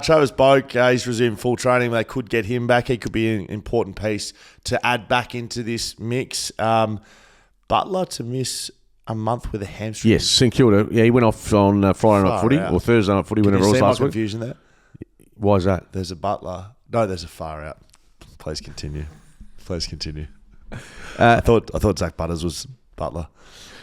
Travis Boak, he's resumed full training. They could get him back. He could be an important piece to add back into this mix. Butler to miss a month with a hamstring. Yes, St Kilda. Yeah, he went off on Friday night footy or Thursday night footy, whenever it was last week. Confusion there? Why is that? There's a Butler. No, there's a far out. Please continue. I thought Zach Butters was Butler.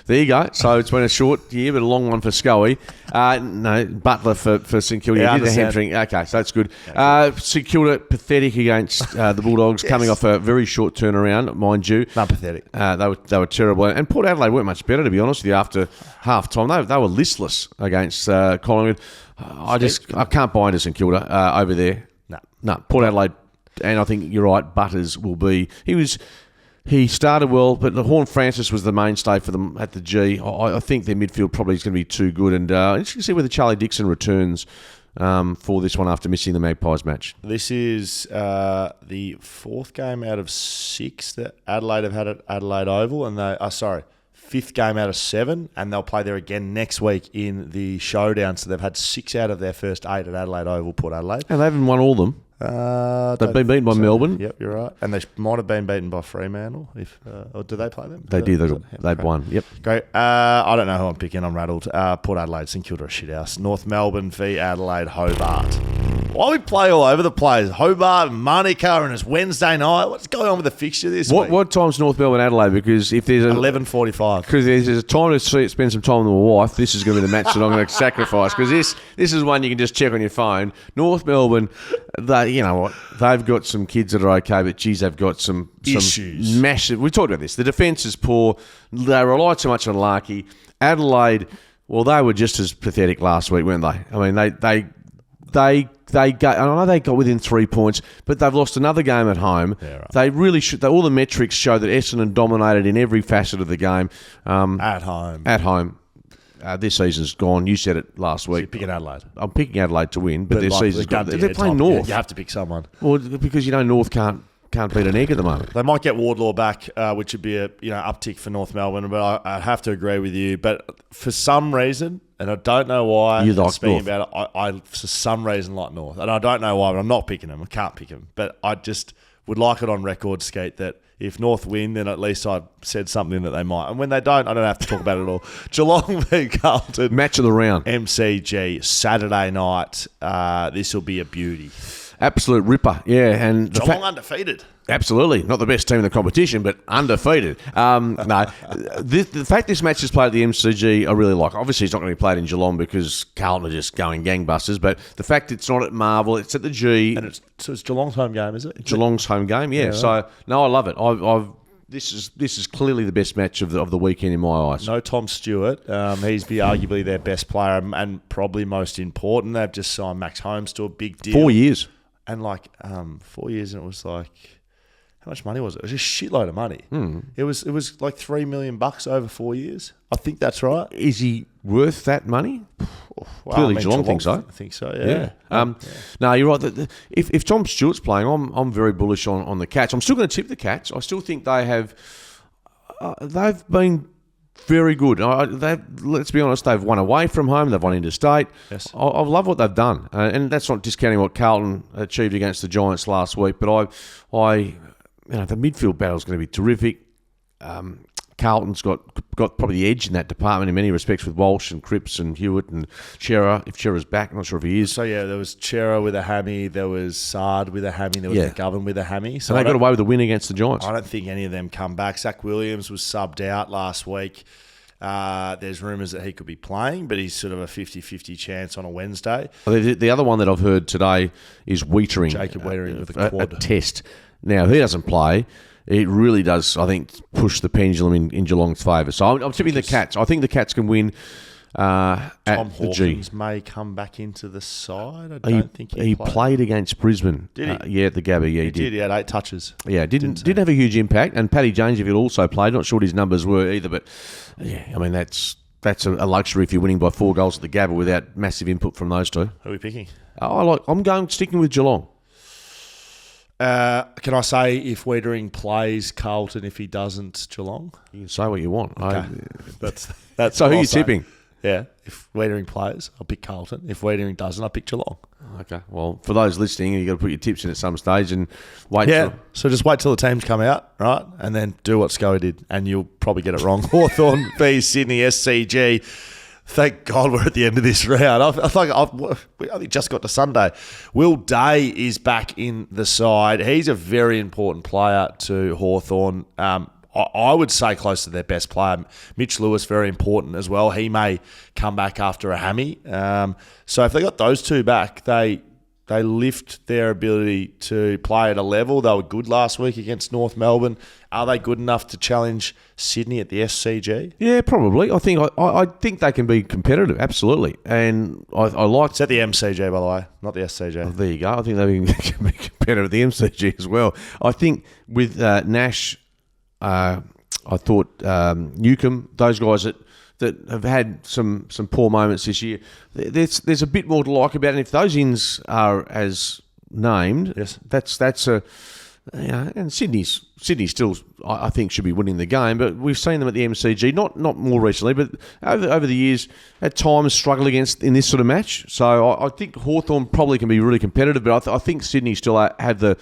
There you go. So it's been a short year, but a long one for Schoey. No, Butler for St Kilda. Yeah, he did a hamstring. Okay, so that's good. St Kilda, pathetic against the Bulldogs, coming off a very short turnaround, mind you. Not pathetic. They were terrible. And Port Adelaide weren't much better, to be honest with you, after half-time. They were listless against Collingwood. I can't buy into St Kilda over there. No, Port Adelaide. And I think you're right, Butters will be... He started well, but Horn Francis was the mainstay for them at the G. I think their midfield probably is going to be too good. And you can see whether Charlie Dixon returns for this one after missing the Magpies match. This is the fourth game out of 6 that Adelaide have had at Adelaide Oval. And fifth game out of 7. And they'll play there again next week in the showdown. So they've had 6 out of their first 8 at Adelaide Oval, Port Adelaide. And they haven't won all of them. They've been beaten by Melbourne. Yep, you're right. And they might have been beaten by Fremantle. Or do they play them? They did. They've won. Yep. Great. I don't know who I'm picking. I'm rattled. Port Adelaide, St Kilda, a shithouse. North Melbourne v Adelaide, Hobart. Why we play all over the place? Hobart, Monica, and it's Wednesday night. What's going on with the fixture this week? What time's North Melbourne, Adelaide? Because if there's 11:45. Because there's a time to spend some time with my wife. This is going to be the match that I'm going to sacrifice. Because this is one you can just check on your phone. North Melbourne, you know what? They've got some kids that are okay, but geez, they've got some issues. Massive. We talked about this. The defence is poor. They rely too much on Larkey. Adelaide, well, they were just as pathetic last week, weren't they? I mean, they got, I know they got within 3 points, but they've lost another game at home. Yeah, right. They really should. All the metrics show that Essendon dominated in every facet of the game. At home. This season's gone. You said it last week. So you're picking Adelaide. I'm picking Adelaide to win, but their season's gone. They're playing North. You have to pick someone. Well, because North can't beat an egg at the moment. They might get Wardlaw back, which would be a uptick for North Melbourne. But I have to agree with you. But for some reason, and I don't know why, you like speaking North. about it, I for some reason like North, and I don't know why. But I'm not picking them. I can't pick them. But I just would like it on record, Skate, that if North win, then at least I've said something that they might. And when they don't, I don't have to talk about it at all. Geelong v Carlton. Match of the round. MCG, Saturday night. This will be a beauty. Absolute ripper, yeah. And Geelong undefeated. Absolutely. Not the best team in the competition, but undefeated. No. The fact this match is played at the MCG, I really like. Obviously, it's not going to be played in Geelong because Carlton are just going gangbusters, but the fact it's not at Marvel, it's at the G. And it's Geelong's home game, is it? Geelong's home game, yeah. So, no, I love it. This is clearly the best match of the weekend in my eyes. No Tom Stewart. He's arguably their best player and probably most important. They've just signed Max Holmes to a big deal. 4 years. And 4 years, and it was like, how much money was it? It was a shitload of money. It was like $3 million over 4 years. I think that's right. Is he worth that money? Clearly, Geelong thinks so. I think so. Yeah. No, you're right. If Tom Stewart's playing, I'm very bullish on the Cats. I'm still going to tip the Cats. I still think they have. They've been very good. Let's be honest. They've won away from home. They've won interstate. Yes. I love what they've done, and that's not discounting what Carlton achieved against the Giants last week. But the midfield battle is going to be terrific. Carlton's got probably the edge in that department in many respects with Walsh and Cripps and Hewitt and Chera. If Chera's back, I'm not sure if he is. So, there was Chera with a hammy, there was Sard with a hammy, there was McGovern with a hammy. So they got away with the win against the Giants. I don't think any of them come back. Zach Williams was subbed out last week. There's rumours that he could be playing, but he's sort of a 50-50 chance on a Wednesday. The other one that I've heard today is Wietering. Jacob Wietering with a quad. A test. Now, if he doesn't play, it really does, I think, push the pendulum in Geelong's favour. So I'm tipping the Cats. I think the Cats can win at Tom the G. Hawkins may come back into the side. I don't think he played against Brisbane. Did he? At the Gabba. Yeah, he did. He had 8 touches. Yeah, didn't have a huge impact. And Paddy Dangerfield also played. Not sure what his numbers were either, but yeah, I mean that's a luxury if you're winning by 4 goals at the Gabba without massive input from those two. Who are we picking? I'm sticking with Geelong. Can I say if Wietering plays Carlton, if he doesn't, Geelong? You can say what you want. Okay. That's so who are you say. tipping? Yeah, if Wietering plays, I'll pick Carlton. If Wietering doesn't, I'll pick Geelong. Okay. Well, for those listening, you've got to put your tips in at some stage and wait. So just wait till the teams come out, right? And then do what Schoey did, and you'll probably get it wrong. Hawthorn v Sydney SCG. Thank God we're at the end of this round. I think just got to Sunday. Will Day is back in the side. He's a very important player to Hawthorn. I would say close to their best player. Mitch Lewis, very important as well. He may come back after a hammy. So if they got those two back, they lift their ability to play at a level. They were good last week against North Melbourne. Are they good enough to challenge Sydney at the SCG? Yeah, probably. I think they can be competitive, absolutely. And I like... It's at the MCG, by the way, not the SCG. Oh, there you go. I think they can be competitive at the MCG as well. I think with Nash, I thought Newcomb, those guys that have had some poor moments this year, there's a bit more to like about it. And if those ins are as named, yes, that's a... and Sydney still, I think, should be winning the game. But we've seen them at the MCG, not more recently, but over the years, at times struggle in this sort of match. So I think Hawthorn probably can be really competitive, but I think Sydney still have the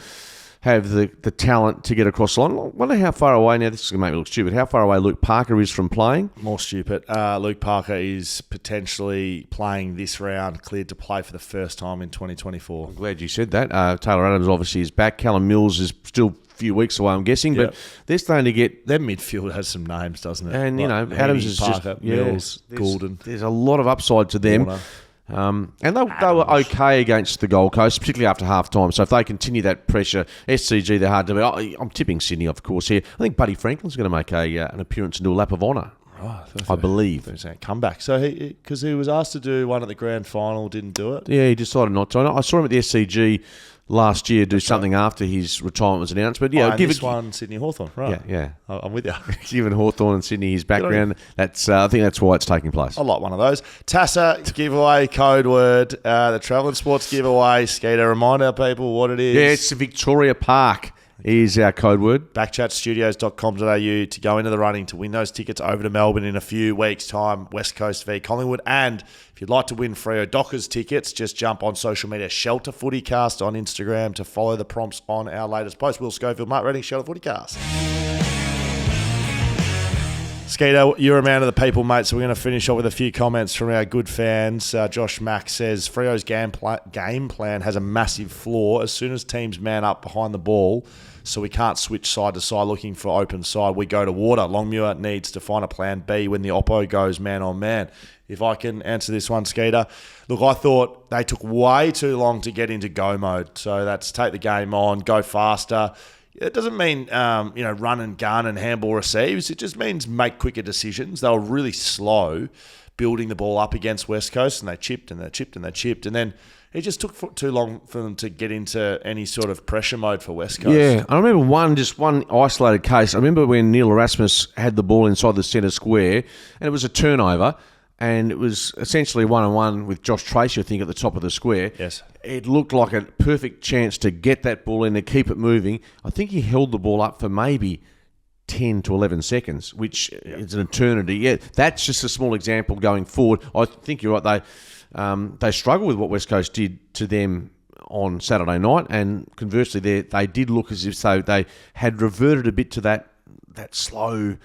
talent to get across the line. I wonder how far away, now this is going to make me look stupid, how far away Luke Parker is from playing. More stupid. Luke Parker is potentially playing this round, cleared to play for the first time in 2024. I'm glad you said that. Taylor Adams obviously is back. Callum Mills is still a few weeks away, I'm guessing, but they're starting to get... Their midfield has some names, doesn't it? And, Adams is Parker, just... Mills, Goulden. There's a lot of upside to them. Warner. And they were okay against the Gold Coast, particularly after half-time. So if they continue that pressure, SCG, they're hard to beat. I'm tipping Sydney, of course, here. I think Buddy Franklin's going to make an appearance and do a lap of honour. Right, I believe. Comeback. So because he was asked to do one at the grand final, didn't do it. Yeah, he decided not to. I saw him at the SCG last year do something after his retirement was announced. But yeah, give this one Sydney Hawthorn, right? Yeah. I'm with you. Given Hawthorn and Sydney his background, that's I think that's why it's taking place. I like one of those. TASA giveaway, code word, the Travelling Sports giveaway. Skeeter, remind our people what it is. Yeah, it's Victoria Park is our code word. BackChatStudios.com.au to go into the running to win those tickets over to Melbourne in a few weeks' time. West Coast v Collingwood. And if you'd like to win Freo Dockers tickets, just jump on social media. Shelter FootyCast on Instagram to follow the prompts on our latest post. Will Schofield, Mark Redding, Shelter FootyCast. Skeeter, you're a man of the people, mate, so we're going to finish off with a few comments from our good fans. Josh Mack says, Freo's game plan has a massive flaw. As soon as teams man up behind the ball, so we can't switch side to side looking for open side, we go to water. Longmuir needs to find a plan B when the oppo goes man on man. If I can answer this one, Skeeter. Look, I thought they took way too long to get into go mode. So that's take the game on, go faster. It doesn't mean, run and gun and handball receives. It just means make quicker decisions. They were really slow building the ball up against West Coast, and they chipped and they chipped and they chipped. And then it just took too long for them to get into any sort of pressure mode for West Coast. Yeah, I remember one isolated case. I remember when Neil Erasmus had the ball inside the centre square, and it was a turnover, and it was essentially 1-on-1 with Josh Tracy, I think, at the top of the square. Yes. It looked like a perfect chance to get that ball in, to keep it moving. I think he held the ball up for maybe 10 to 11 seconds, which is an eternity. Yeah, that's just a small example going forward. I think you're right. They struggled with what West Coast did to them on Saturday night, and conversely, they did look as if they had reverted a bit to that slow,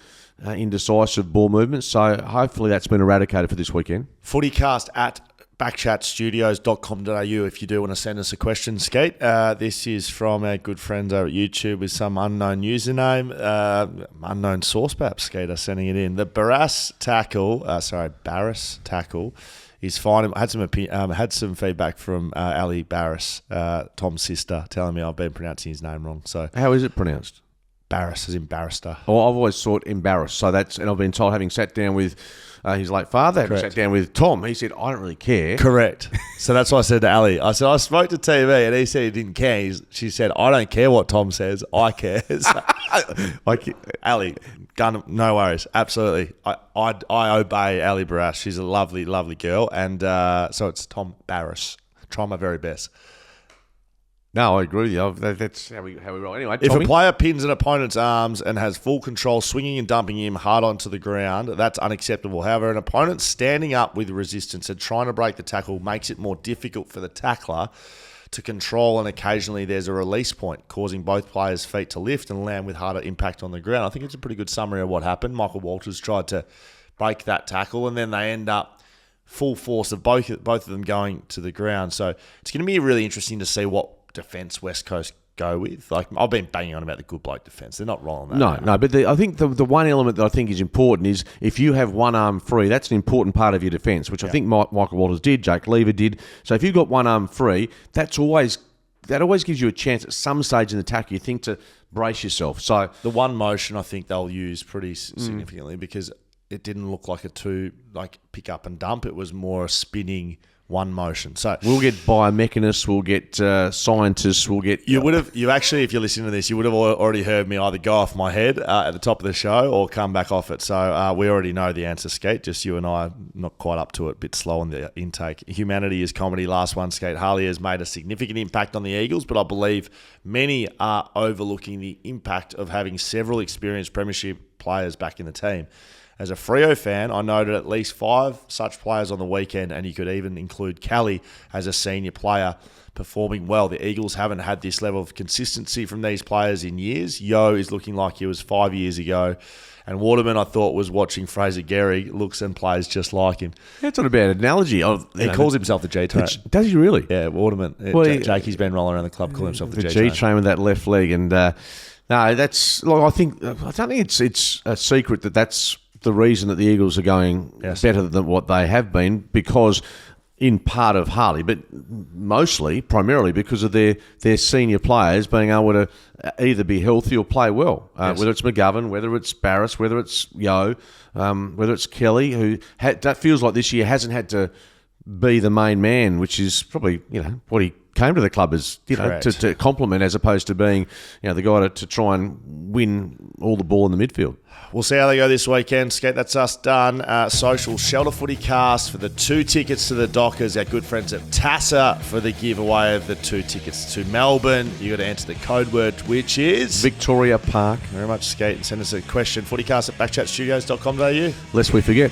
indecisive ball movement. So hopefully that's been eradicated for this weekend. FootyCast at backchatstudios.com.au if you do want to send us a question, Skate. This is from our good friends over at YouTube with some unknown username, unknown source perhaps, Skate are sending it in. The Barrass tackle is fine. I had some feedback from Ali Barrass, Tom's sister, telling me I've been pronouncing his name wrong. So how is it pronounced? Barrass as in barrister. Oh, I've always thought embarrassed. So and I've been told, having sat down with his late father, having sat down with Tom, he said, I don't really care. Correct. So that's what I said to Ali. I said, I spoke to TV, and he said he didn't care. She said, I don't care what Tom says. I care. So, Ali, no worries. Absolutely. I obey Ali Barrass. She's a lovely, lovely girl. And so it's Tom Barrass. Try my very best. No, I agree with you. That's how we roll. Anyway, if Tommy? a player pins an opponent's arms and has full control, swinging and dumping him hard onto the ground, that's unacceptable. However, an opponent standing up with resistance and trying to break the tackle makes it more difficult for the tackler to control, and occasionally there's a release point, causing both players' feet to lift and land with harder impact on the ground. I think it's a pretty good summary of what happened. Michael Walters tried to break that tackle, and then they end up full force of both of them going to the ground. So it's going to be really interesting to see what defence West Coast go with. Like, I've been banging on about the good bloke defence. They're not wrong on that. No, but I think the one element that I think is important is if you have one arm free, that's an important part of your defence, which I think Michael Walters did, Jake Lever did. So if you've got one arm free, that always gives you a chance at some stage in the tackle, you think, to brace yourself. So the one motion I think they'll use pretty significantly because it didn't look like pick up and dump. It was more a spinning one motion. So we'll get biomechanists, we'll get scientists, we'll get... if you're listening to this, you would have already heard me either go off my head at the top of the show or come back off it. So we already know the answer, Skate. Just you and I are not quite up to it, a bit slow on the intake. Humanity is comedy. Last one, Skate. Harley has made a significant impact on the Eagles, but I believe many are overlooking the impact of having several experienced premiership players back in the team. As a Freo fan, I noted at least 5 such players on the weekend, and you could even include Kelly as a senior player performing well. The Eagles haven't had this level of consistency from these players in years. Yo is looking like he was 5 years ago. And Waterman, I thought, was watching Fraser Gehrig, looks and plays just like him. That's not a bad analogy. He calls himself the G-Train. Does he really? Yeah, Waterman. Jakey's been rolling around the club calling himself the G-Train. The G-Train with that left leg. And no, that's... I don't think it's a secret that's the reason that the Eagles are going better than what they have been, because in part of Harley, but primarily because of their senior players being able to either be healthy or play well. Whether it's McGovern, whether it's Barrass, whether it's Yo, whether it's Kelly, who that feels like this year hasn't had to be the main man, which is probably what he came to the club as, to complement, as opposed to being the guy to try and win all the ball in the midfield. We'll see how they go this weekend. Skate, that's us done. Social Shelter FootyCast for the 2 tickets to the Dockers. Our good friends at Tassa for the giveaway of the 2 tickets to Melbourne. You got to enter the code word, which is Victoria Park. Very much, Skate, and send us a question. FootyCast at backchatstudios.com.au. Lest we forget.